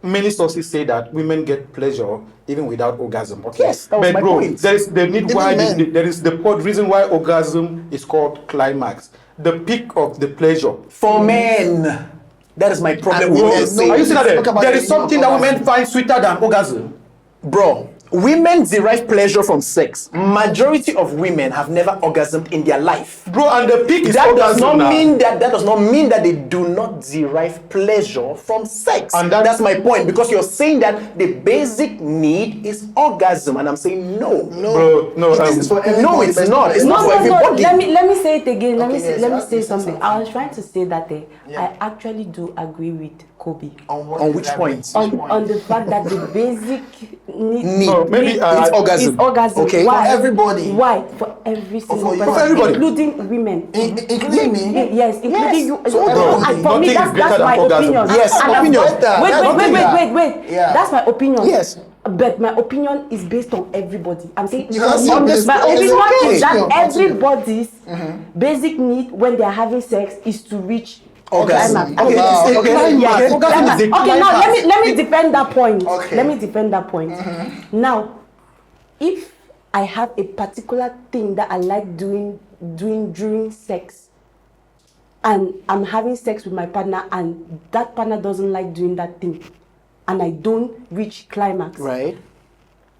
many sources say that women get pleasure even without orgasm. Okay, Yes, that was but my bro, point. there is the need Even why men. there is the reason why orgasm is called climax, the peak of the pleasure. For men, that is my problem And with women, what you're no, Are you saying. seeing that? Talk about There the is something that orgasm. women find sweeter than orgasm. Bro, Women derive pleasure from sex. Majority of women have never orgasmed in their life. Bro, and the peak is That does orgasm not now. mean that does not mean that they do not derive pleasure from sex. And that's my point, because you're saying that the basic need is orgasm, and I'm saying no. Bro, no, This is for everybody, no, it's but not. It's No, not for no, no. everybody. Let me say it again. Let Okay, me say, yes, let you me have say to say something. something. I was trying to say that Yeah. I actually do agree with Kobe On which point? on the fact that the basic need No, maybe, is orgasm. orgasm. Okay. Why? For everybody. Why? For every single you. person, For everybody. including women. Including me? Yes, including you. So No, everybody. for me, Nothing is that's greater my than orgasm. opinion. Yes, And I'm- opinion. Wait, That's wait. Yeah. That's my opinion. Yes. But my opinion is based on everybody. I'm saying You cannot say on this. my It's opinion okay. is that Continue. everybody's basic need when they're having sex is to reach Orgasm. climax. Okay, Yes. it's a Okay, climax. yes. Orgasm Climax. is a Okay, now climax. let me defend that point. Okay. Let me defend that point. Now, if I have a particular thing that I like doing during sex, and I'm having sex with my partner, and that partner doesn't like doing that thing, and I don't reach climax, Right.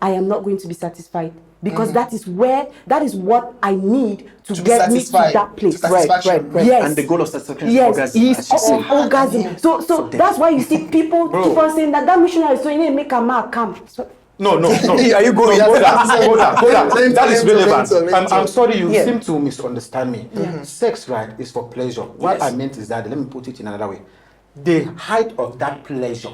I am not going to be satisfied, because that is what I need to be get me to satisfied, that place. to satisfaction. Right. Yes. And the goal of satisfaction is Yes, orgasm. is as you say. orgasm. So that's why you see people keep on saying that missionary is so you need to make a man come. So, No. Are you going? No, hold on. Let him That is talk, let him relevant. talk, let him I'm talk. sorry, you Yeah. seem to misunderstand me. Sex, right, is for pleasure. What Yes. I meant is that, let me put it in another way. The height of that pleasure,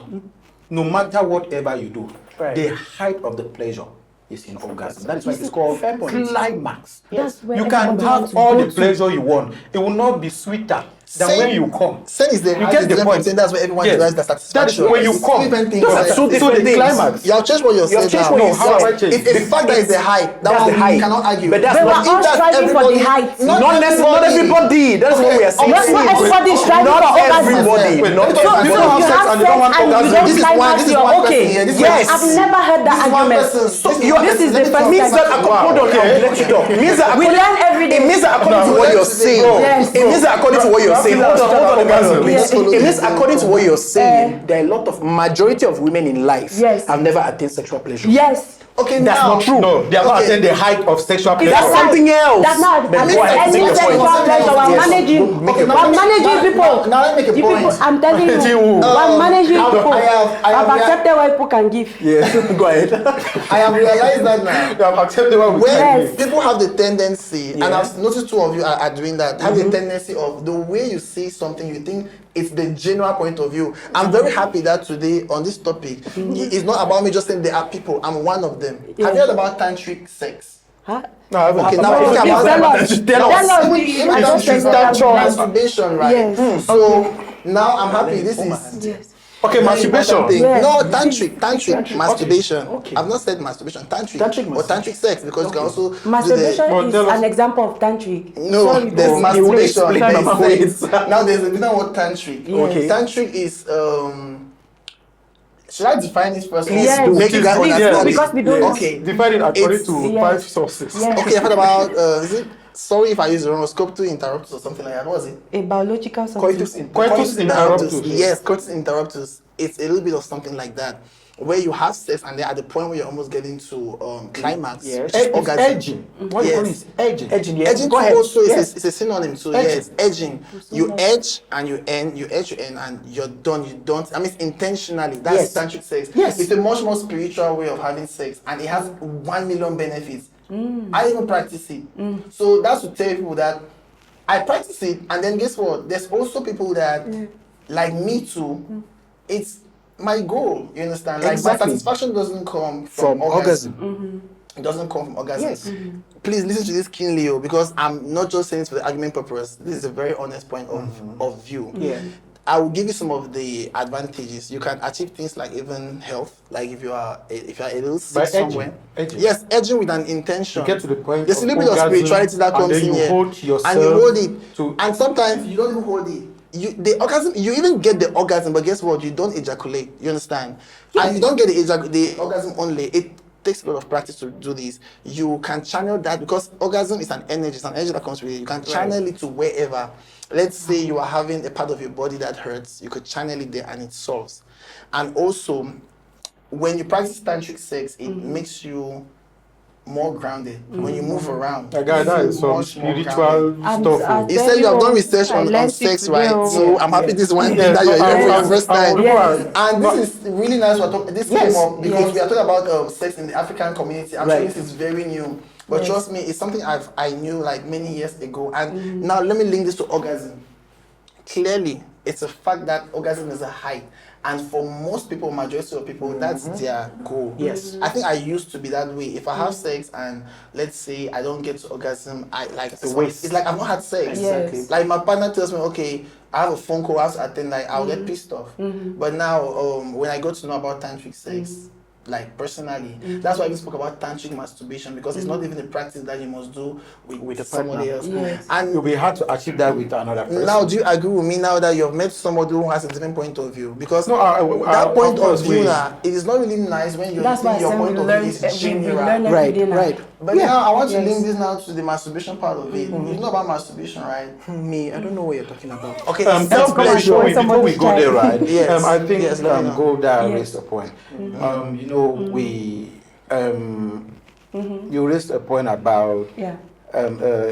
no matter whatever you do, Right. the height of the pleasure is in orgasm. That is why it's called Fair point. climax. That's where You can everybody have wants to all go the to. pleasure you want. It will not be sweeter than Same- when you come. Same is the You height get is the different point. thing. That's where everyone Yes. derives the That is satisfaction. when you It's come. different things. Those are Like, two So different the things. climax. you have changed what you're You have saying changed now. what you No, how have I said. changed? It's the fact that it's the height. That That's one the height. we cannot argue. But that's But not. we're all if that's striving for the everybody- height. Not everybody. That is what we are saying. Not everybody is striving Not for orgasm. everybody. Wait, Not so- So everybody. if People have you sex have and they don't want sex and you orgasm. don't This is one- climax, this is you're one person okay. here. This is Yes, one- I've never heard that This is one argument. person. So This is you- one this is person. the Let me first talk. It means that hold on, Okay. I'll let you talk. It means that We learn every day. It means that according to what you're saying. Yes. It means that according to what you're saying. Hold on, Orgasm. please. Let's follow It means this. according to what you're saying, there are a lot of majority of women in life Yes. have never attained sexual pleasure. Yes. Okay, That's now, not true. No, they are not Okay. attaining the height of sexual pleasure. That's something else. That's not But any go ahead, make your sexual point. pleasure. We're Yes. managing. Make your We're point. managing people. Now let me make a You point. people, I'm telling you, Managing who? we're managing I people. have I've accepted what people can give. Yeah, go ahead. I have realized that now. They have accepted what we When Yes. people have the tendency, and Yeah. I've noticed two of you are doing that, have the tendency of the way you see something, you think it's the general point of view. I'm very happy that today on this topic, it's not about me just saying there are people, I'm one of them. Yeah. Have you heard about tantric sex? Huh? No, I haven't. Okay, now No, we're talking please about tell us. Tell us. Even I just said that. masturbation, right? Yes. So now I'm happy. This is Yes. Okay, very masturbation. important thing. Yes. No, tantric masturbation. Okay. I've not said masturbation. Tantric Tantric or tantric sex, because you can also do Masturbation Well, is tell us- an example of tantric. No, Sorry, there's bro. masturbation. explain There's about sex. it. Now there's a different word tantric. Yes. Okay. Tantric is should I define this first? Please Yes. do. Make you guys Please do, understand it. because we don't know. Okay. Divided according It's- to Yes. 5 sources. Yes. Okay, I've heard about is it? Sorry if I use the wrong word, scope to interruptus or something like that. What was it? A biological something. Coitus interruptus. Yes, coitus interruptus. It's a little bit of something like that, where you have sex and then at the point where you're almost getting to climax, Yes. which is It's orgasm. edging. What you Yes. call it is edging. Edging, yeah. Edging Go ahead. also is Yes. a synonym to Edging. yes, edging. You edge and you end, and you're done. You don't. I mean, intentionally. That's Yes. tantric sex. Yes. It's a much more spiritual way of having sex, and it has 1 million benefits. I even practice it. So that's to tell people that I practice it, and then guess what? There's also people that, like me too. It's my goal. You understand? Like Exactly. my satisfaction doesn't come From orgasm. It doesn't come from orgasm. Yes. Please listen to this keenly, because I'm not just saying it for the argument purpose. This is a very honest point of view. Yeah. I will give you some of the advantages. You can achieve things like even health, like if you are a little sick By edging. somewhere. Edging. Yes, edging with an intention. You get to the point There's a of little bit of orgasm, spirituality that and comes then in you here. hold And you yourself hold it. to- And sometimes you don't even hold it. The orgasm, you even get the orgasm, but guess what? You don't ejaculate. You understand? And you don't get the orgasm only. It takes a lot of practice to do this. You can channel that, because orgasm is an energy. It's an energy that comes with it. You can channel it to wherever. Let's say you are having a part of your body that hurts. You could channel it there and it solves. And also, when you practice tantric sex, it makes you more grounded. When you move around, That guy, that is some much more grounded. spiritual stuff. He said you have done research on sex, right? So I'm happy this one thing that you're here for your first time. And this is really nice. This came up because we are talking about sex in the African community. Actually, this is very new. But trust me, it's something I knew like many years ago. And now let me link this to orgasm. Clearly, it's a fact that orgasm is a high. And for most people, majority of people, that's their goal. Yes. I think I used to be that way. If I have sex and let's say I don't get to orgasm, I like it's a waste. It's like I've not had sex. Exactly. Like my partner tells me, okay, I have a phone call, I have to attend, like I'll get pissed off. But now, when I got to know about tantric sex, like personally, that's why we spoke about tantric masturbation, because it's not even a practice that you must do with somebody else. And It'll be hard to achieve that with another person. now, do you agree with me now that you've met somebody who has a different point of view? Because No, that point of course, of view, it is not really nice when you're That's why I your said point we of learn, view is we chimera. learn every day now. But now I want to link this now to the masturbation part of it. You know about masturbation, right? Me, I don't know what you're talking about. Okay, before we go there, right? Yes. I think Yes, let me know. Golda raised a point. You know, we you raised a point about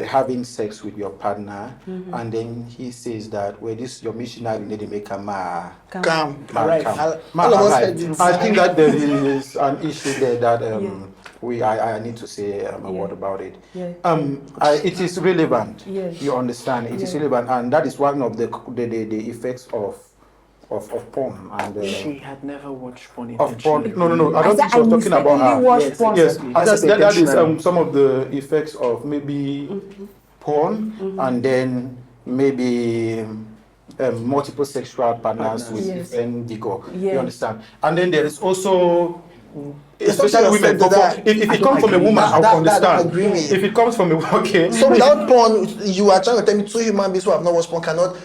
having sex with your partner, and then he says that, well, this your missionary need to make a Calm. Right. All of us heard it. I think that there is an issue there that I need to say a word about it. It is relevant. You understand? It is relevant, and that is one of the effects of porn. And She had never watched porn of porn. intentionally. No. I don't think she was talking about her. Watch porn. Yes, That's that is intentional. some of the effects of maybe porn, and then maybe multiple sexual partners with different vigor. You understand? And then there is also, especially women. If it comes from a woman, I'll understand. If it comes from a So without porn, you are trying to tell me two human beings who have not watched porn cannot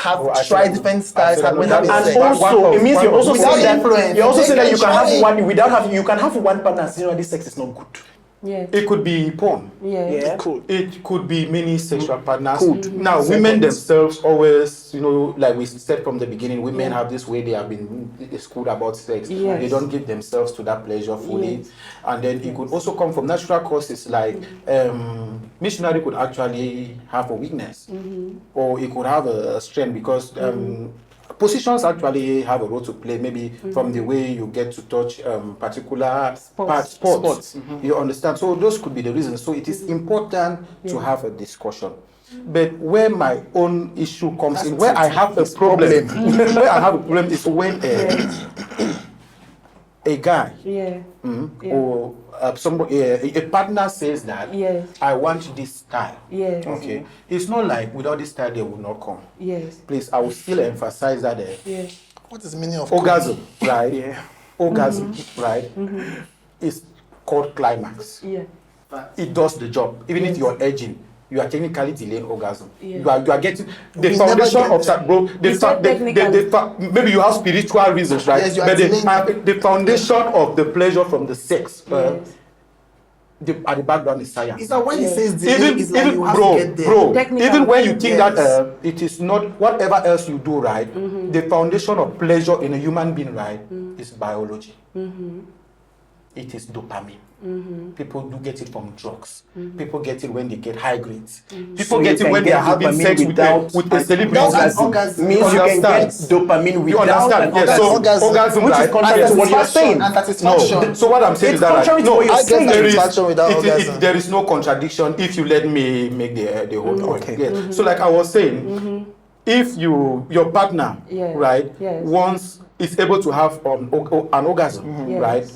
have try different styles when having And sex. also, it means you're also Without saying that influence, you're also saying that you can actually- have one without having you can have one partner. You know, this sex is not good. it could be porn. Yeah. It could be many sexual partners. Now, Seconds. women themselves always, you know, like we said from the beginning, women have this way they have been schooled about sex. They don't give themselves to that pleasure fully. And then it could also come from natural causes, like missionary could actually have a weakness, or it could have a strength, because positions actually have a role to play, maybe from the way you get to touch particular sports. You understand? So those could be the reasons. So it is important to have a discussion. But where my own issue comes in, where I have a problem, where I have a problem is when a guy or somebody, a partner says that I want this style. Okay, it's not like without this style they will not come. Please, I will still emphasize that. What is the meaning of Orgasm, right? Orgasm, right? Is called climax. It does the job. Even if you are edging, you are technically delaying orgasm. You are getting the We foundation never of that, bro. Maybe you have spiritual reasons, right? Yes, you are but delaying. the foundation of the pleasure from the sex, at the background is science. Is that when he says delay, it's like you have to get there. Bro, even when you think Yes. that it is not whatever else you do, right? The foundation of pleasure in a human being, right, is biology. It is dopamine. People do get it from drugs. People get it when they get high grades. People So get you it when can they get are having dopamine sex without with a celebrity. That's orgasm. Means you can get dopamine You without understand? an Yes. So orgasm. orgasm, Which is right? contrary to what you're saying. And satisfaction. No. So what I'm saying It's is that contrary to no, what you're I get saying. satisfaction without orgasm. there is no contradiction if you let me make the whole point. Okay. Yeah. So like I was saying, if your partner, right, once is able to have an orgasm, right,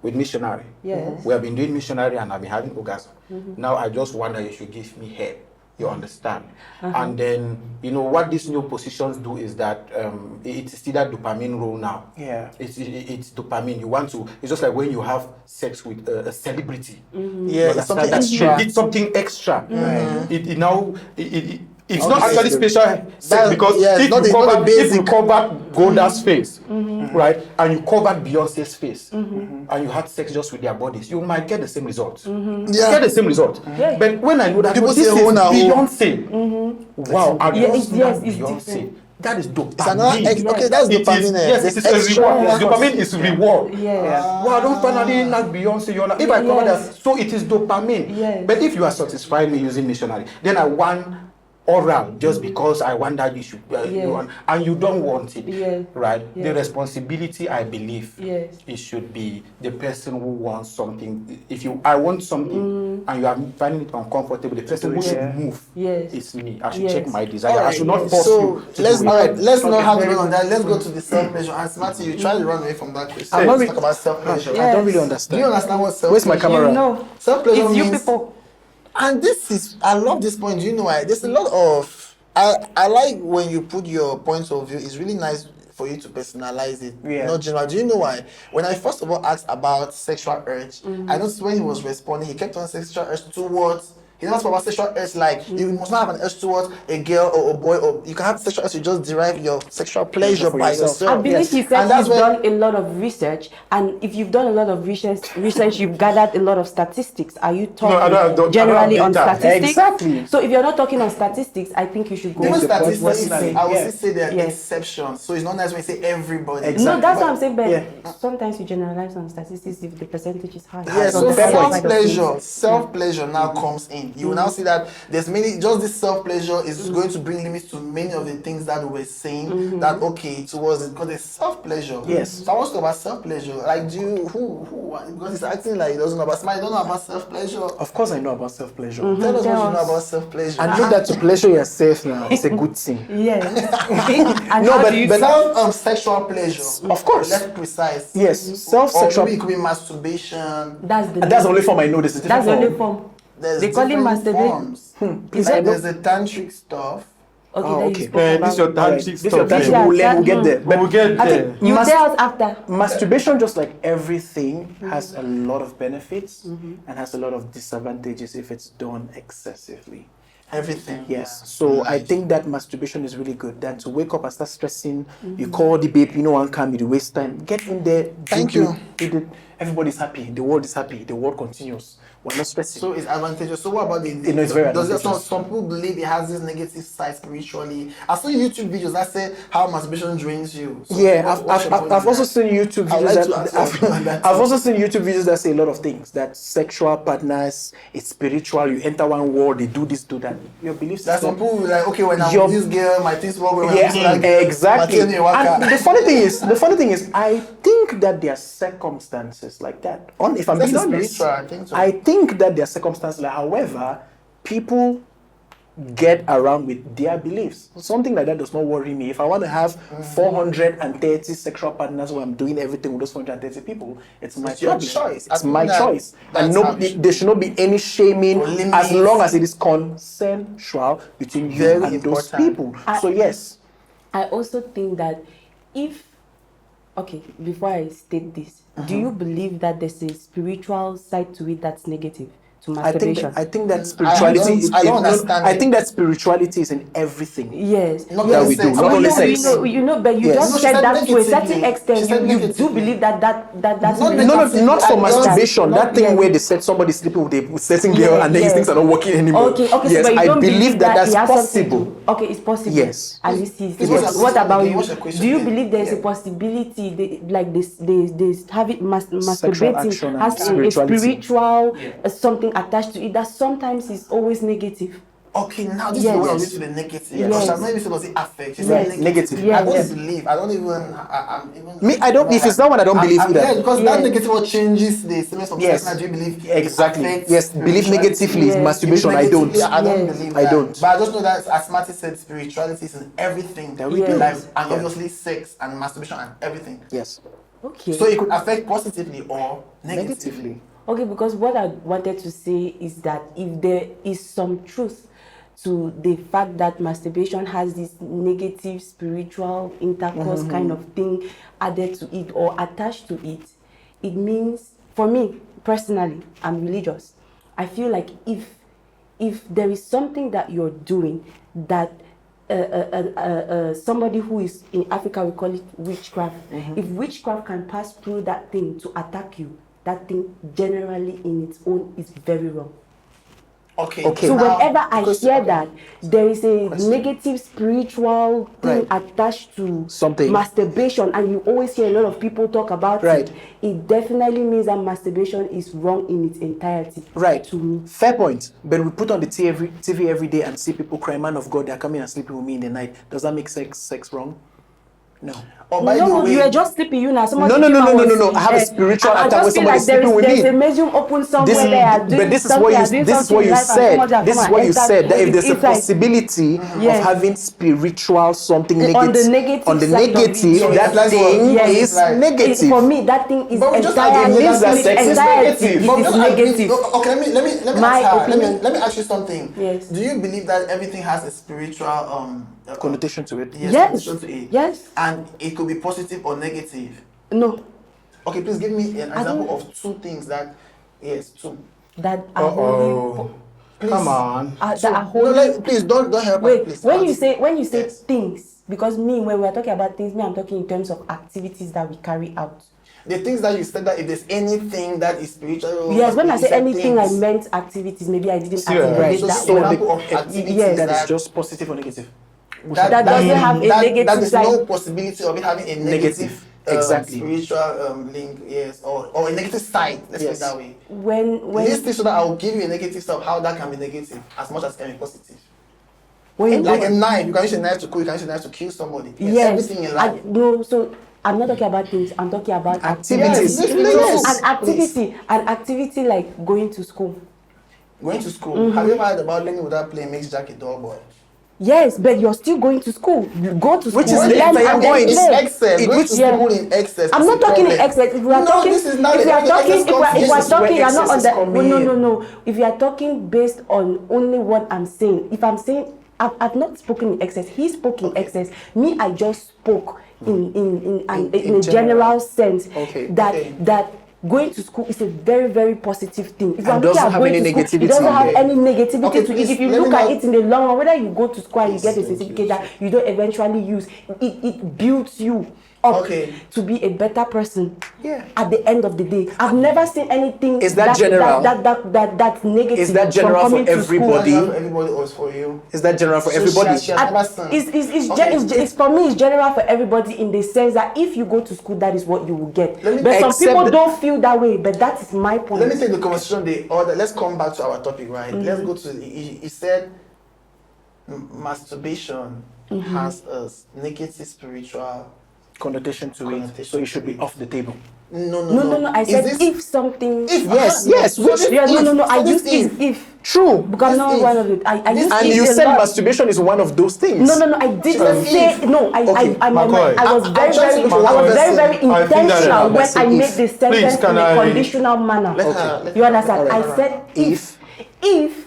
with missionary, we have been doing missionary and I've been having orgasm. Now I just wonder you should give me head. You understand? And then, you know, what these new positions do is that it's still that dopamine role now. It's dopamine. You want to, it's just like when you have sex with a celebrity. Yeah, it's something extra. It's something extra. It's not actually special sex, because if you covered Golda's face, right, and you covered Beyonce's face, and you had sex just with their bodies, you might get the same result. Get the same result. But when I know that People this say, is "Oh, now, Beyonce," wow, I just love it's Beyonce. different. That is dopamine. It's another okay, that's It is, dopamine. yes, There's it is a extra reward. Yes, reward. dopamine is reward. Yes. Wow, don't finally like Beyonce. You're like, if I cover Yes. that, so it is dopamine. Yes. But if you are satisfying me using missionary, then I want oral just because I want that you should, you want, and you don't want it, Yes. right? The Yes. responsibility, I believe, Yes. it should be the person who wants something. If I want something and you are finding it uncomfortable, the person who should move Yes. is me. I should Yes. check my desire. All I right, should not force so you. To let's do it. let's not Okay, have very it on that. Let's go to the self pleasure. And Smarty, you try to run away from that question. I'm not Let's really- talk about self pleasure. I don't really Yes. understand. Do you understand what self Where's my pleasure? camera? You know, Self pleasure it's you means, people. and this is, I love this point. Do you know why? There's a lot of, I like when you put your points of view. It's really nice for you to personalize it, Yeah. not general. Do you know why? When I first of all asked about sexual urge, I noticed when he was responding, he kept on sexual urge towards. He never spoke about sexual urge like you must not have an urge towards a girl or a boy, or you can have sexual urge to just derive your sexual pleasure for by yourself. yourself. I believe you And said that's you've when- done a lot of research, and if you've done a lot of research, you've gathered a lot of statistics. Are you talking I don't generally have on data. statistics? Exactly. So if you're not talking on statistics, I think you should go. Even What's the point? statistics, Personally, I would yeah. still say there are Yes. exceptions. So it's not nice when you say everybody. Exactly. No, that's But- what I'm saying. But Yeah. sometimes you generalize on statistics if the percentage is high. Yeah, So so the other self side of things. pleasure, now comes in. You will now see that there's many. Just this self pleasure is going to bring limits to many of the things that we were saying. That okay towards it because it's self pleasure. Yes. So I want to talk about self pleasure. Like, do you who? Because it's acting like he doesn't know about. Smile, don't know about self pleasure. Of course, I know about self-pleasure. Tell us Tell what you know us. about self pleasure. And know that to pleasure yourself now is a good thing. Yes. And No, how but- do you but- self sexual pleasure. Of course. Let's precise. Yes, Or self-sexual. maybe it could be masturbation. that's the That's the only form I know. This is that's the only different form. There's They call it different masturbation. forms. Please, Like I know. there's the tantric stuff. Okay, Oh, that okay. you spoke This is your about. tantric This is your stuff. tantric. Yeah, We'll that- get there. But we'll get I there. think you Mas- tell us after. Masturbation, just like everything, has a lot of benefits and has a lot of disadvantages if it's done excessively. Everything. Yes. So I think that masturbation is really good. That to wake up and start stressing, you call the babe, you know, one come, you waste time. Get in there. Thank do you. it. Everybody's happy. The world is happy. The world continues. We're not stressing. So it's advantageous. So what about the? You know, it's very does it, advantageous. some people believe it has this negative side spiritually. I saw YouTube videos that say how masturbation drains you. So Yeah, what's your point I've on also that? seen YouTube I'd videos like to ask you about that. I've also seen YouTube videos that say a lot of things. That sexual partners, it's spiritual. You enter one world, they do this, do that. Your belief That system. some people will like, okay, when I'm Your- with this girl, my things work well. When I'm Yeah, with that girl, exactly. my things dey work out. And the funny thing is, I think that there are circumstances like that. If I'm This being is honest, spiritual, I think so. I think that there are circumstances. Like, however, people get around with their beliefs. Something like that does not worry me. If I want to have 430 sexual partners where I'm doing everything with those 430 people, it's my It's your problem. choice. I It's think my that- choice. And that's no, how it should there should not be any shaming Or limits. as long as it is consensual between you Very and those important. people. So yes. I also think that before I state this, do you believe that there's a spiritual side to it that's negative to masturbation? I think that spirituality. I don't understand I it. think that spirituality is in everything. Yes. Not that only we do, sex, not but only you sex. But you Yes. just No, she said said that to a certain negatively. extent. She said You do negatively. believe that's Not spiritual. negatively. Not for I don't- masturbation. not- That thing yes. where they said somebody sleeping with a certain girl Yeah, and then his yes. things are not working anymore. Okay, Yes, so but you I don't believe that it that's has something possible. to- okay, it's possible. Yes. And this is Please, yes. what's your What question about again? you? What's your question Do you again? believe there's a Yeah. possibility like this having masturbating action and has a spirituality. spiritual something attached to it that sometimes is always negative? Okay, now this Yes. is the way I'm to the negative. Yes. Because I'm not even supposed to affect. She Yes. said Negative. I Yes. don't Yes. believe. I don't even. I'm even. Me, I don't. If it's that one, I don't believe either. Yeah, because Yes. that negative one changes the semester of Yes. person. I do believe. it Exactly. affects Yes, believe spirituality. negatively is Yes. masturbation. I don't. Negatively, I don't Yes. believe I that. don't. But I just know that, as Marty said, spirituality is in everything That we do. Like, Yes. and Yeah. obviously sex and masturbation and everything. Yes. Okay. So it could affect positively or negatively. Negatively. Okay, because what I wanted to say is that if there is some truth to the fact that masturbation has this negative spiritual intercourse kind of thing added to it or attached to it, it means, for me personally, I'm religious. I feel like if there is something that you're doing that somebody who is in Africa, we call it witchcraft. If witchcraft can pass through that thing to attack you, that thing generally in its own is very wrong. Okay. Okay. So now, whenever I because- hear okay. that there is a negative spiritual thing Right. attached to Something. masturbation, and you always hear a lot of people talk about Right. it definitely means that masturbation is wrong in its entirety. Right. To me. Fair point. But we put on the TV every day and see people cry, man of God, they're coming and sleeping with me in the night. Does that make sex wrong? No. Oh, by the No, way, you are just sleeping. You now. Someone No. I have a spiritual I attack just when feel like somebody's sleeping with there's me. a medium open somewhere This, there. but this is what you said. This is what you said. That if there's a possibility Yes. of having spiritual something On the negative, negative side of it, so that that's what- thing yes. is Like- negative. For me, that thing is But we just entirely agreed that sex is negative. But we It is just agreed- negative. Okay, let me My ask her. opinion. Let me ask you something. Yes. Do you believe that everything has a spiritual Connotation to it. Yes. Yes. Connotation to it. Yes. And it could be positive or negative. No, Okay, please give me an I example don't- of two things that. Yes, two. that are holding. Oh, Please. come on. That So, are no, holding. please don't help her, Wait, please. when you say Yes. things, because me, when we are talking about things, me, I'm talking in terms of activities that we carry out. The things that you said, that if there's anything that is spiritual. Yes, when I you say said anything, I things. meant activities. Maybe I didn't Sure. articulate Right. So, that so well. example of activities Yes. That is just positive or negative. That doesn't have a negative that is side. no possibility of it having a negative, Exactly. spiritual link, yes, or a negative side. Let's put it Yes. that way. When Listen, so that I will give you a negative stuff, how that can be negative as much as it can be positive. when Like a knife, you can use a knife to cook, you can use a knife to kill somebody. yes, Everything in life. no, so I'm not talking about things. I'm talking about Activities. activities. Yes, An activity like going to school. Going to school. Have you ever heard about learning without playing makes Jack a dull boy? Yes, but you're still going to school. You go to school. Which is learn, the and entire then point. It's play. excess. Going to Yeah. school in excess. I'm is not a talking in problem. excess. If we are No, talking, this is not if we the are excess talking, if we comes- are this is where talking, you're not excess on is the. coming No. in. If you are talking based on only what I'm saying, if I'm saying, I've not spoken in excess. He spoke in excess. Me, I just spoke in a general sense. Okay. That going to school is a very, very positive thing. If you are And looking doesn't at have going any to school, negativity. it doesn't have Okay. any negativity Okay, to it. please, If you let me look at not- it in the long run, whether you go to school and you get a Thank you. certificate that you don't eventually use, it builds you up Okay. to be a better person. Yeah. At the end of the day, I've never seen anything. Is that general? That's negative. Is that general from for coming to school. everybody? Not for everybody or for you. Is that general for So everybody? she has never seen. It's for me. It's general for everybody in the sense that if you go to school, that is what you will get. Let me- But some Except people the- don't feel that way. But that is my point. Let me take the conversation the order. Let's come back to our topic, right? Let's go to. He said masturbation has a negative spiritual. Connotation to it. Connotation So it should to be it. off the table. No. I Is said this- if something. Yes, So which- this Yeah, no. if- I so this use if True. because I'm not This one if- of it. I this use And if you a said lot. masturbation is one of those things. No, I didn't So say if- no. I Okay, McCoy. was I'm very, trying to very, look for I was one very, very person. I think that intentional I when said I made if. the sentence Please, can in a I- conditional manner. Let her- let You her- understand? alright, I alright. said if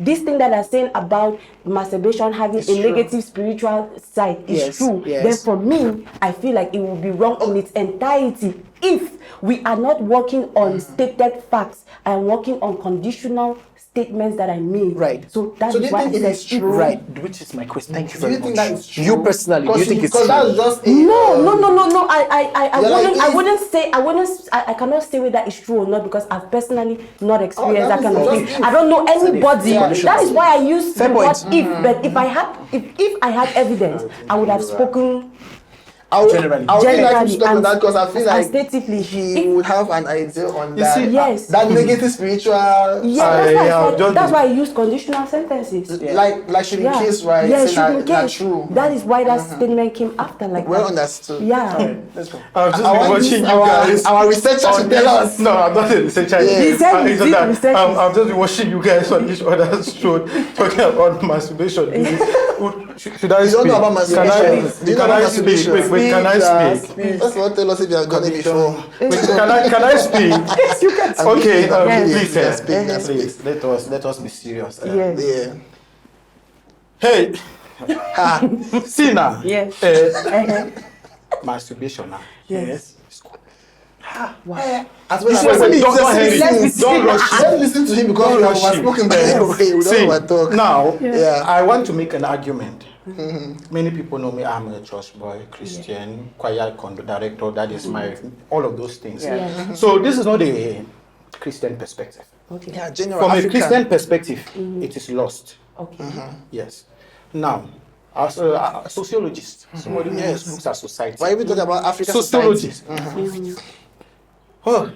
this thing that I'm saying about masturbation having It's a true. negative spiritual side is Yes, true, yes. then for me, I feel like it will be wrong in its entirety if we are not working on stated facts and working on conditional statements that I made. Right. So that's So do you why I think it said is true? Right, which is my question. Thank you Do you very think much. that is true? You personally, do you think it's Because true? that's just a. No. I You're like, wouldn't say. I cannot say whether it's true or not because I've personally not experienced that that kind is of just thing. if. I don't know anybody. Yeah. That is why I use Fair the word point. if. But if I had evidence, I would have spoken I would Generally. really like Generally, to talk and- about that because I feel and like statively. he If- would have an idea on You that. see- Yes. That negative spiritual. That's why I use conditional sentences. Like should be case, right? Yeah, Say should be that case. true. That is why that statement came after like Well that. understood. Yeah. Let's go. I've just I been want watching this- you guys. our researcher on should tell each- us. No, I'm not a researcher. Yeah. He said he It's did that research. I've just been watching you guys on each other's show talking about masturbation. Should I You speak? don't know about masturbation. Can I speak? Wait, can I speak? That's what tell us if you have done it before. Wait, can I speak? Okay, Yes. please, Yes, speak, yes, please, let us be serious. Yes. Yeah. Hey, see now, Yes. masturbation now. Yes. As well as Wait, don't Let's hurry. listen. Don't rush him. Let's listen to him because Don't we rush have him. spoken by anyway. We See, don't want to talk. now, Yeah. I want to make an argument. Many people know me. I'm a church boy, Christian, choir director. That is my all of those things. Yeah. So this is not a Christian perspective. Okay. Yeah, general From African. a Christian perspective, it is lost. Okay. Yes. Now, as a sociologist, somebody who Yes. looks at society, Why we talk about African sociologist, society? oh,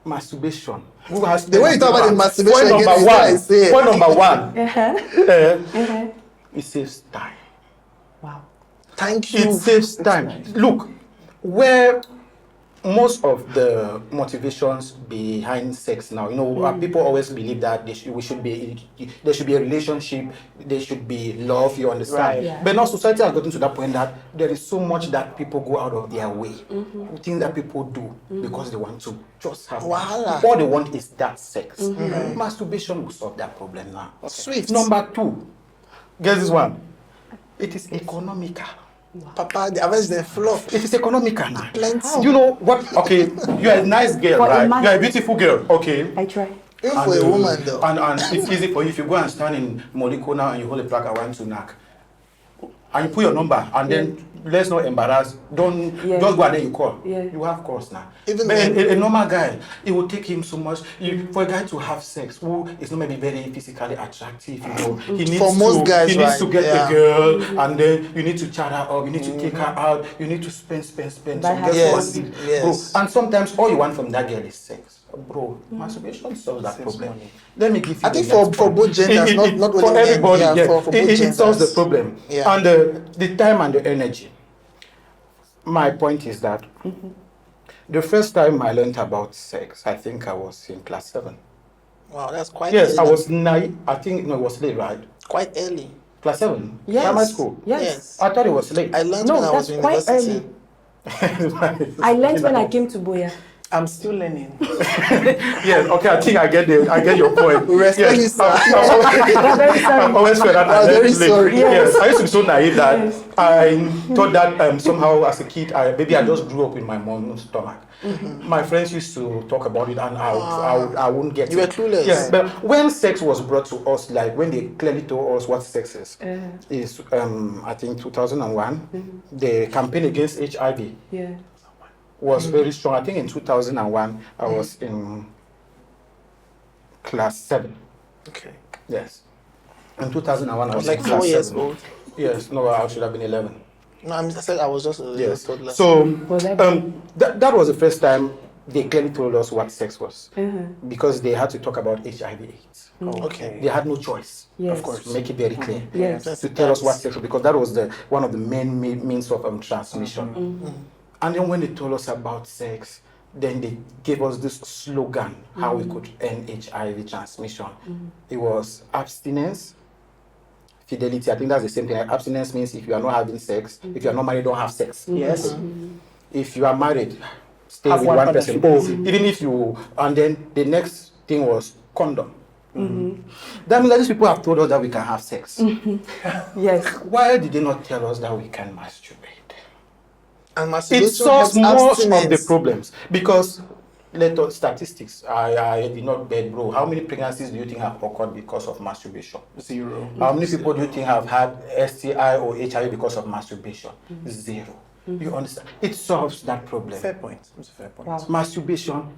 masturbation. Who has The way you talk about the masturbation point again number is what I one. say. Point number one. Uh-huh. It saves time. Wow. Thank It you. saves time. Look, where most of the motivations behind sex now, people always believe that there should be a relationship, there should be love. You understand? Right. Yeah. But now society has gotten to that point that there is so much that people go out of their way, things that people do because they want to just have. Wahala. All they want is that sex. Masturbation will solve that problem now. Swift. Number two, guess this one. It is economical. Papa, the average the flop. It is economical now. Plenty. You know what? Okay, you are a nice girl, For a right? man. You are a beautiful girl, okay? I try. Even for a woman though. And it's easy for you if you go and stand in Moliko now and you hold a plaque, I want to knock. And you put your number and then let's not embarrass. Don't Yeah. just go and then you call. Yeah. You have calls now. Even But then- a normal guy, it will take him so much. For a guy to have sex, who is not maybe very physically attractive, he needs For most to, guys, he needs right, to get yeah. a girl, and then you need to chat her up, you need to take her out, you need to spend. Buy So her guess Yes, what? yes. Bro, and sometimes all you want from that girl is sex. Bro, masturbation solves that Saves problem. money. Let me give you I think the for- next for point. both genders, not for only men. everybody. Yeah, Yeah, for both it solves the genders. problem. Yeah. And the time and the energy. My point is that the first time I learned about sex, I think I was in class 7. Wow, that's quite Yes, early. I was 9. I think no, it was late, right? Quite early. Class 7, Yes. primary school. Yes. I thought it was late. I learned No, when I was in that's quite university. early. I learned when I came to Boya. I'm still learning. Yes, okay, I think I get your point. We respect you, sir. I'm very sorry. I've always felt that I'm I very learned late. sorry. Yes, I used to be so naive that Yes. I thought that somehow as a kid, maybe I just grew up in my mom's stomach. My friends used to talk about it, and I wouldn't get You it. were clueless. Yes, but when sex was brought to us, like when they clearly told us what sex is I think 2001, the campaign against HIV Yeah. was very strong. I think in 2001, I was in class 7. Okay. Yes. In 2001, I was Like in class 4 years 7. old. Yes, no, I should have been 11. No, I said I was just a little Yes. toddler. So Was that- that was the first time they clearly told us what sex was, Uh-huh. because they had to talk about HIV/AIDS. Okay. They had no choice, Yes. of course, make it very clear. Yes. To tell us what sex was, because that was one of the main means of transmission. And then when they told us about sex, then they gave us this slogan how we could end HIV transmission. It was abstinence, fidelity. I think that's the same thing. Abstinence means if you are not having sex, if you are not married, don't have sex. Yes. If you are married, stay Have with one one partner person. fidelity. Even if you, and then the next thing was condom. That means that these people have told us that we can have sex. Yes. Why did they not tell us that we can masturbate? And It masturbation solves helps most of the abstinence. problems, because let us statistics. I did not bet, bro. How many pregnancies do you think have occurred because of masturbation? 0. How many people do you think have had STI or HIV because of masturbation? 0. You understand? It solves that problem. Fair point. It's a fair point. Wow. Masturbation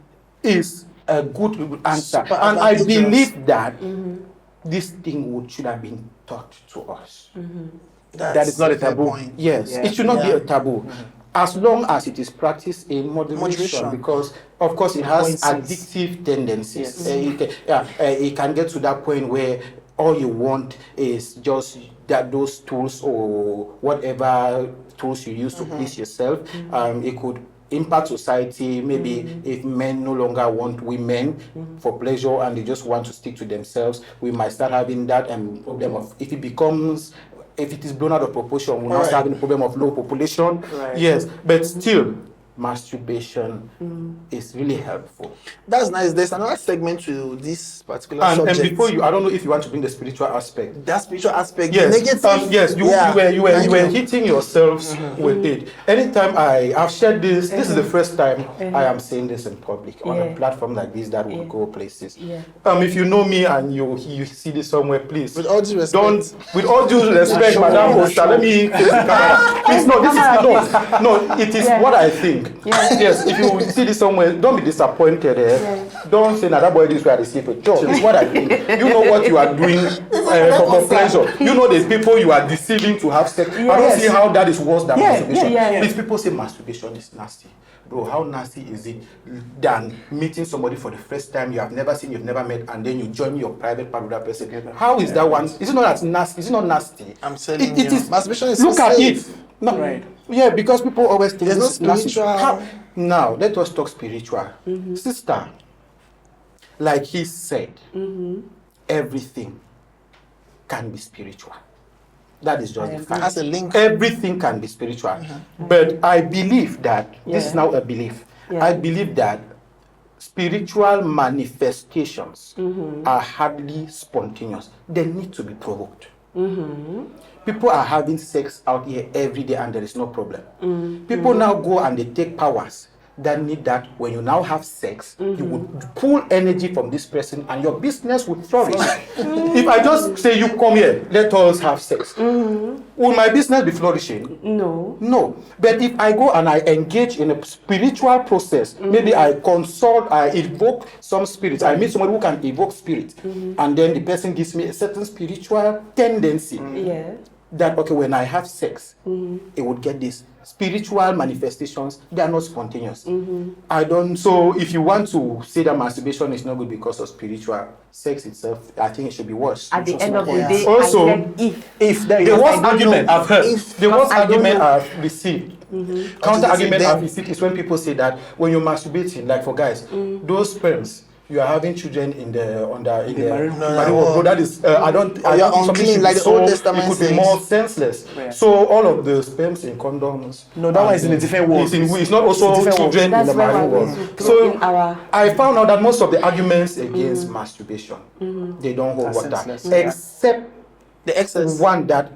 is a good answer, Super and I advantageous. believe that this thing should have been taught to us. That is not a fair taboo. point. Yes, Yeah. it should not be Yeah. a taboo. As long as it is practiced in moderation, Moderation. because of course it has Coincidence. addictive tendencies. Yes. It can get to that point where all you want is just those tools or whatever tools you use to please yourself. It could impact society. Maybe if men no longer want women for pleasure and they just want to stick to themselves, we might start having that problem of if it is blown out of proportion, we're not Alright. having the problem of low population. Right. Yes, but still, masturbation is really helpful. That's nice. There's another segment to this particular And subject. before I don't know if you want to bring the spiritual aspect. that spiritual aspect, Yes, the negative. yes, you Yeah. were Thank you. hitting yourselves with it. Anytime I've shared this is the first time I am saying this in public on a Yeah. platform like this that will Yeah. go places. Yeah. If you know me and you see this somewhere, please. With all due respect. Don't, with all due respect, Show. Madam Osta, let me face the camera. Please, no, this is no, it is Yeah. what I think. Yeah. Yes, if you see this somewhere, don't be disappointed. don't say that boy this way I receive it. No, this is what I mean. You know what you are doing for pleasure. You know the people you are deceiving to have sex. I don't see how that is worse than masturbation. These people say masturbation is nasty. Bro, how nasty is it than meeting somebody for the first time you have never seen, you've never met, and then you join your private part with that person? How is that one? Is it not as nasty? Is it not nasty? I'm telling you, it is. masturbation is Look so at safe. it. No, right. Yeah, because people always think there's no it's nasty. spiritual. Now, let us talk spiritual. Sister, like he said, everything can be spiritual. That is just the fact. Has a link. Everything can be spiritual. But I believe that, this is now a belief, I believe that spiritual manifestations are hardly spontaneous. They need to be provoked. People are having sex out here every day and there is no problem. People now go and they take powers that need that. When you now have sex, you would pull energy from this person and your business would flourish. If I just say, you come here, let us have sex, will my business be flourishing? No. No. But if I go and I engage in a spiritual process, maybe I consult, I evoke some spirits, I meet somebody who can evoke spirit, and then the person gives me a certain spiritual tendency that, okay, when I have sex, it would get this. Spiritual manifestations, they are not spontaneous. I don't, so if you want to say that masturbation is not good because of spiritual, sex itself, I think it should be worse. At the end of the day, also, I said if there is the worst argument I've heard, the worst argument I've received, counter argument I've received is when people say that when you're masturbating, like for guys, those sperms, you are having children in the no, that is I don't unclean, like the Old Testament it could be more senseless. So all of the sperms in condoms, no, that one is in a different world. It's not also children in the marine world. So I found out that most of the arguments against masturbation, they don't hold water, except the excess one that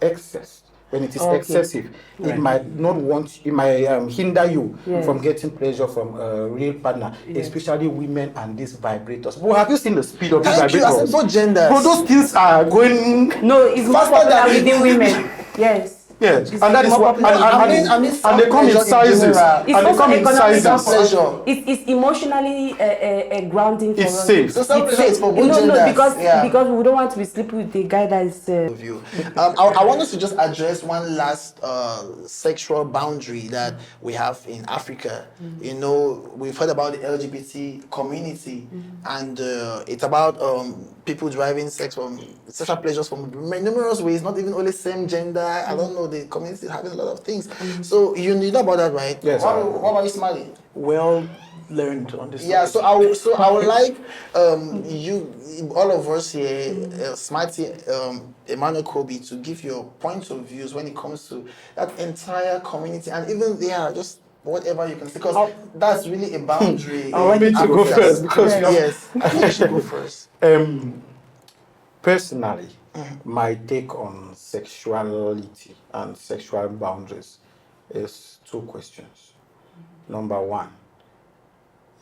excess. When it is excessive, it might not want, it might hinder you from getting pleasure from a real partner, especially women and these vibrators. Well, have you seen the speed of these vibrators? Both genders. Bro, those things are going. No, it's more popular within women. Yes. Yes, and that is what, and they come in sizes, and they come in sizes. It's emotionally grounding for us. It's safe. So self-pleasure is for both genders. Because we don't want to be sleeping with the guy that is. I want us to just address one last sexual boundary that we have in Africa. You know, we've heard about the LGBT community, and it's about people deriving sexual pleasures from numerous ways, not even only same gender. I don't know. The community is having a lot of things. So you know about that, right? Yes. What about you, Smiley? Well learned on this. Yeah. So I would like you, all of us here, Smarty, Emmanuel Kobe, to give your point of views when it comes to that entire community, and even just whatever you can say, because that's really a boundary. I want me to go first because yes, I think you should go first. Personally, my take on sexuality and sexual boundaries is two questions. Number one,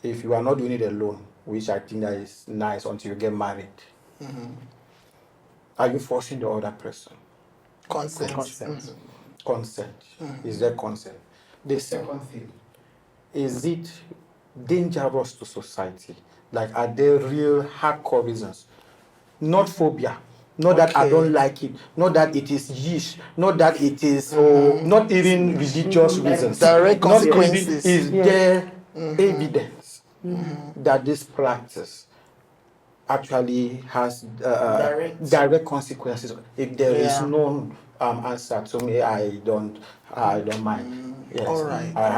if you are not doing it alone, which I think that is nice until you get married, are you forcing the other person? Consent. Consent. Is there consent? The second thing, is it dangerous to society? Like, are there real hardcore reasons? Not phobia. Not that I don't like it. Not that it is yish. Not that it is, not even religious reasons. Direct consequences. Is there evidence that this practice actually has direct consequences? If there is no answer to me, I don't mind. Yes. All right. I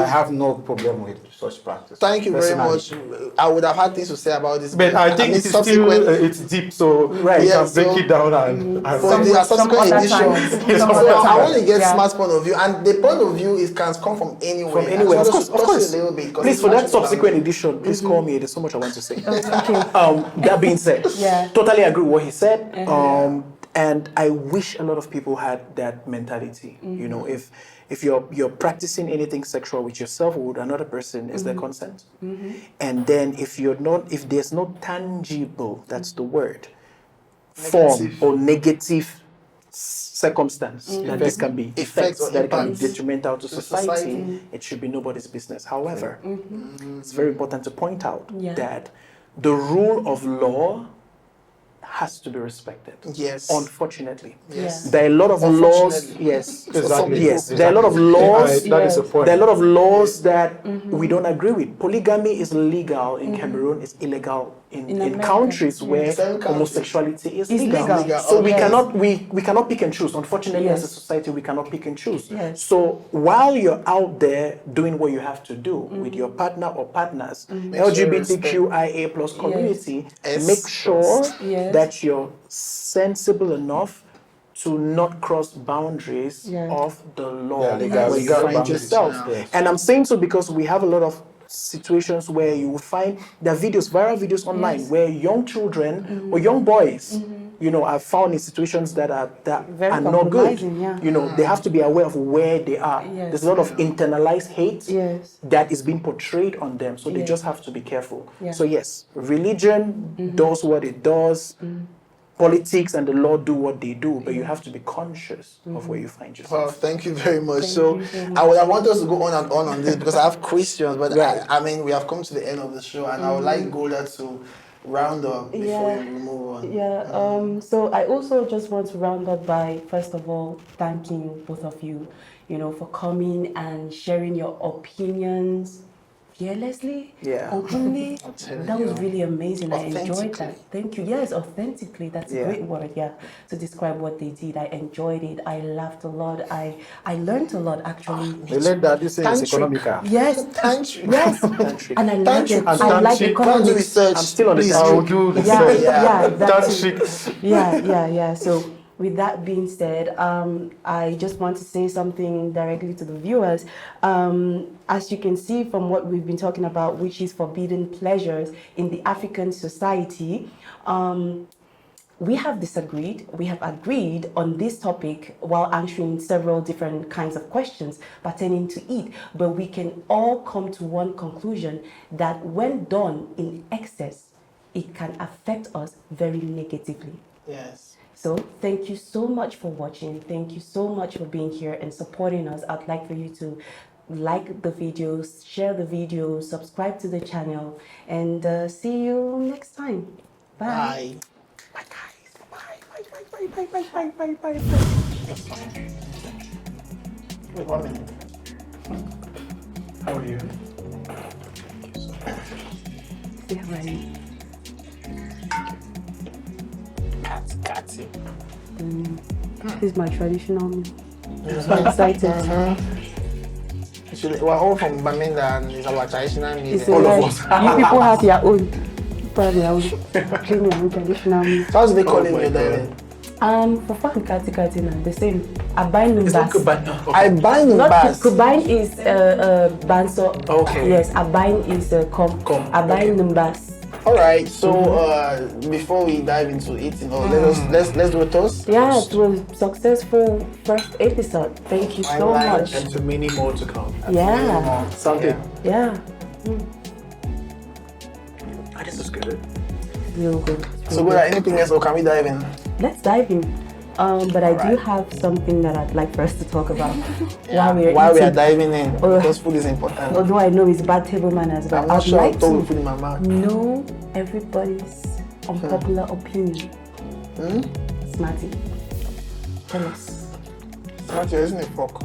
have no problem with such practice. Thank you very much. I would have had things to say about this, but I think it's still it's deep, so we can break it down and for the subsequent editions. So I want to get Smart's point of view, and the point of view can come from anywhere. From anywhere, of course. A little bit, please, for that subsequent edition, please call me. There's so much I want to say. That being said, totally agree with what he said. And I wish a lot of people had that mentality. You know, if you're practicing anything sexual with yourself or with another person, is there consent? And then if there's no tangible, that's the word, form or negative circumstance that this can be Effects or that it can be impacts detrimental to to society, society. it should be nobody's business. However, it's very important to point out Yeah. that the rule of law has to be respected. Yes. Unfortunately. Yes. There are a lot of laws. Unfortunately. Yes. Exactly. Yes. There are a lot of laws. That is the point. There are a lot of laws that we don't agree with. Polygamy is legal in Cameroon. It's illegal in America. countries where Certain countries. homosexuality is It's legal. legal. So we Yes. cannot we cannot pick and choose. Unfortunately, as a Yes. society, we cannot pick and choose. Yes. So while you're out there doing what you have to do with your partner or partners, LGBTQIA plus community, Yes. make sure Yes. that you're sensible enough to not cross boundaries Yeah. of the law Yeah, legal- where you legal find boundaries, yourself. yes. And I'm saying so because we have a lot of situations where you will find there are viral videos online where young children or young boys, are found in situations that are Very are not good. compromising, yeah. They have to be aware of where they are. Yes. There's a lot of internalized hate Yes. that is being portrayed on them, so they Yes. just have to be careful. Yeah. So yes, religion does what it does. Politics and the law do what they do, but you have to be conscious of where you find yourself. Well, thank you very much. Thank So you so much. I would want us to go on and on this because I have questions, but Right. I mean we have come to the end of the show, and I would like Golda to round up before Yeah. we move on. Yeah, so I also just want to round up by, first of all, thanking both of you, for coming and sharing your opinions fearlessly, Yeah. openly. I'm telling That was you. really amazing. I enjoyed Authentically. that. Thank you. Yes, authentically. That's a Yeah. great word, to describe what they did. I enjoyed it. I laughed a lot. I learned a lot, actually. They learned that this thing is Tantric. economical. Yes, Thank you. yes. And I like it. and I like tantric. Go and do economics. research. I'm still on the please. I will do Yeah, research. yeah, that's Tantric. yeah. So with that being said, I just want to say something directly to the viewers. As you can see from what we've been talking about, which is forbidden pleasures in the African society, we have disagreed, we have agreed on this topic while answering several different kinds of questions pertaining to it. But we can all come to one conclusion that when done in excess, it can affect us very negatively. Yes. So thank you so much for watching. Thank you so much for being here and supporting us. I'd like for you to like the videos, share the videos, subscribe to the channel, and see you next time. Bye. Bye. Bye guys. Bye. Wait 1 minute. How are you? See how I am. Catty. This is my traditional meal. I'm so excited. We're all from Bamenda and it's our traditional meal. It's a lie. You people have your own. People have their own. Clean your own traditional meal. How do they call it my in your dialect? For fun, kati now, the same. Abain It's not numbers. Kubana. I buy the Not bus. Kubain is banso. Okay. Yes, Abain is kom. Kom, Abain okay. numbers. All right. So before we dive into eating, let's do a toast. Yeah, it was successful first episode. Thank you so Fine line. much. And to many more to come. Yeah, Sound good? yeah. This is good. Real good. So, good. Anything else, or can we dive in? Let's dive in. But I do Alright. have something that I'd like for us to talk about While we while are eating. diving in, because food is important. Although I know it's bad table manners, but I'm not I'd sure I like told to you food in my mouth. know everybody's unpopular opinion. Smarty, tell us. Not using a fork.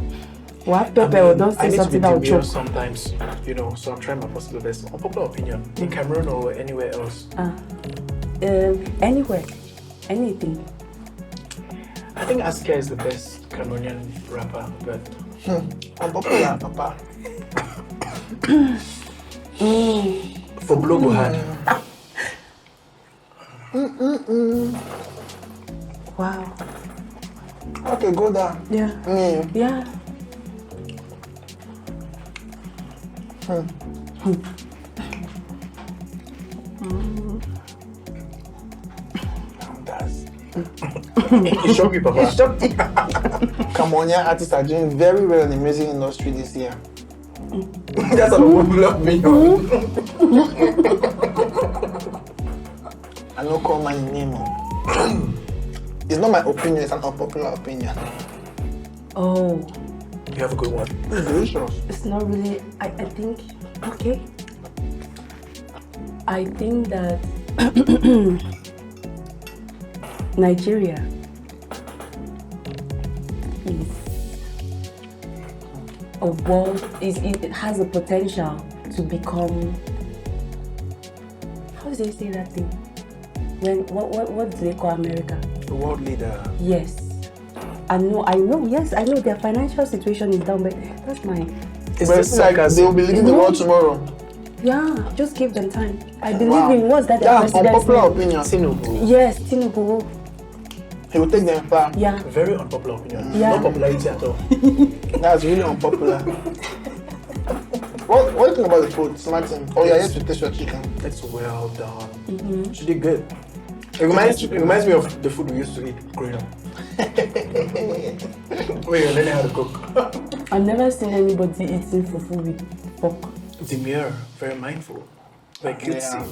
What pepper or don't I say need to be something that will demure choke. sometimes, so I'm trying my possible best. Unpopular opinion in Cameroon or anywhere else. Anywhere, anything. I think Aska is the best Cameroonian rapper, but I'm popular, papa. for Blogo had. Wow. Okay, go down. Yeah. Yeah. It's shocking, Papa. Cameroonian artists are doing very well in the music industry this year. That's an unpopular opinion. I no call my name. It's not my opinion, it's an unpopular opinion. Oh, You have a good one. It's delicious. it's not really. I think. Okay. I think that Nigeria is a world. It has the potential to become. How do they say that thing? What do they call America? The world leader. Yes. I know, yes, I know their financial situation is down, but that's my, It's But just it's like they will be leading the world tomorrow. yeah, just give them time. I believe Wow. in what's that their Yeah, president's unpopular name? opinion. Tinubu. Yes, Tinubu. He will take them far. Yeah, Very unpopular opinion. Yeah. No popularity at all. That's really unpopular. What do you think about the food, Martin? Oh, yeah, yes, to taste your chicken. It's well done. She did good. It reminds me of the food we used to eat growing up. Where you're learning how to cook. I've never seen anybody eating fufu with pork. Demure, very mindful, very cutesy. Yeah.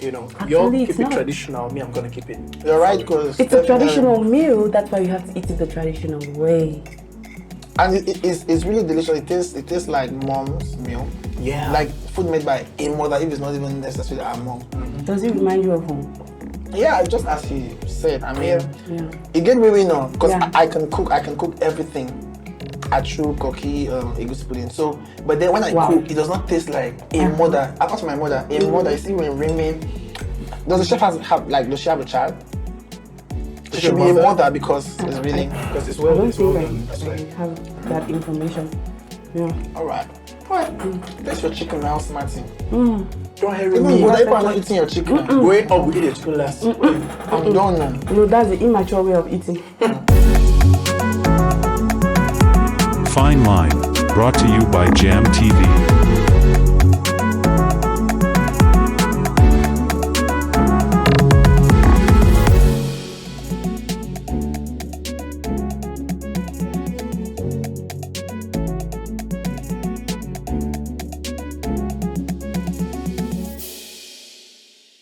You know, Actually, you'll it's keep it not. traditional. Me, I'm gonna keep it. You're right, because It's a traditional meal, that's why you have to eat it the traditional way. and it's really delicious. It tastes like mom's meal. Yeah. Like food made by a mother, if it's not even necessarily our mom. Does it remind you of home? Yeah, just as he said. I mean, Yeah. it gave me now because Yeah. I can cook. I can cook everything. Achu, koki, egusi pudding. So, but then when I Wow. cook, it does not taste like a mother. Apart from my mother, a mother. You see when Remy, does the chef does she have a child? She should be a mother because it's really. Because it's I well, don't it's well think done. That's I right. have that information. Yeah. All right. That's your chicken now, Smarty. Don't hurry Even me. good that you are not eating your chicken. Growing up, we eat the chicken last. I'm done now. No, that's the immature way of eating. Fine Line, brought to you by Jam TV.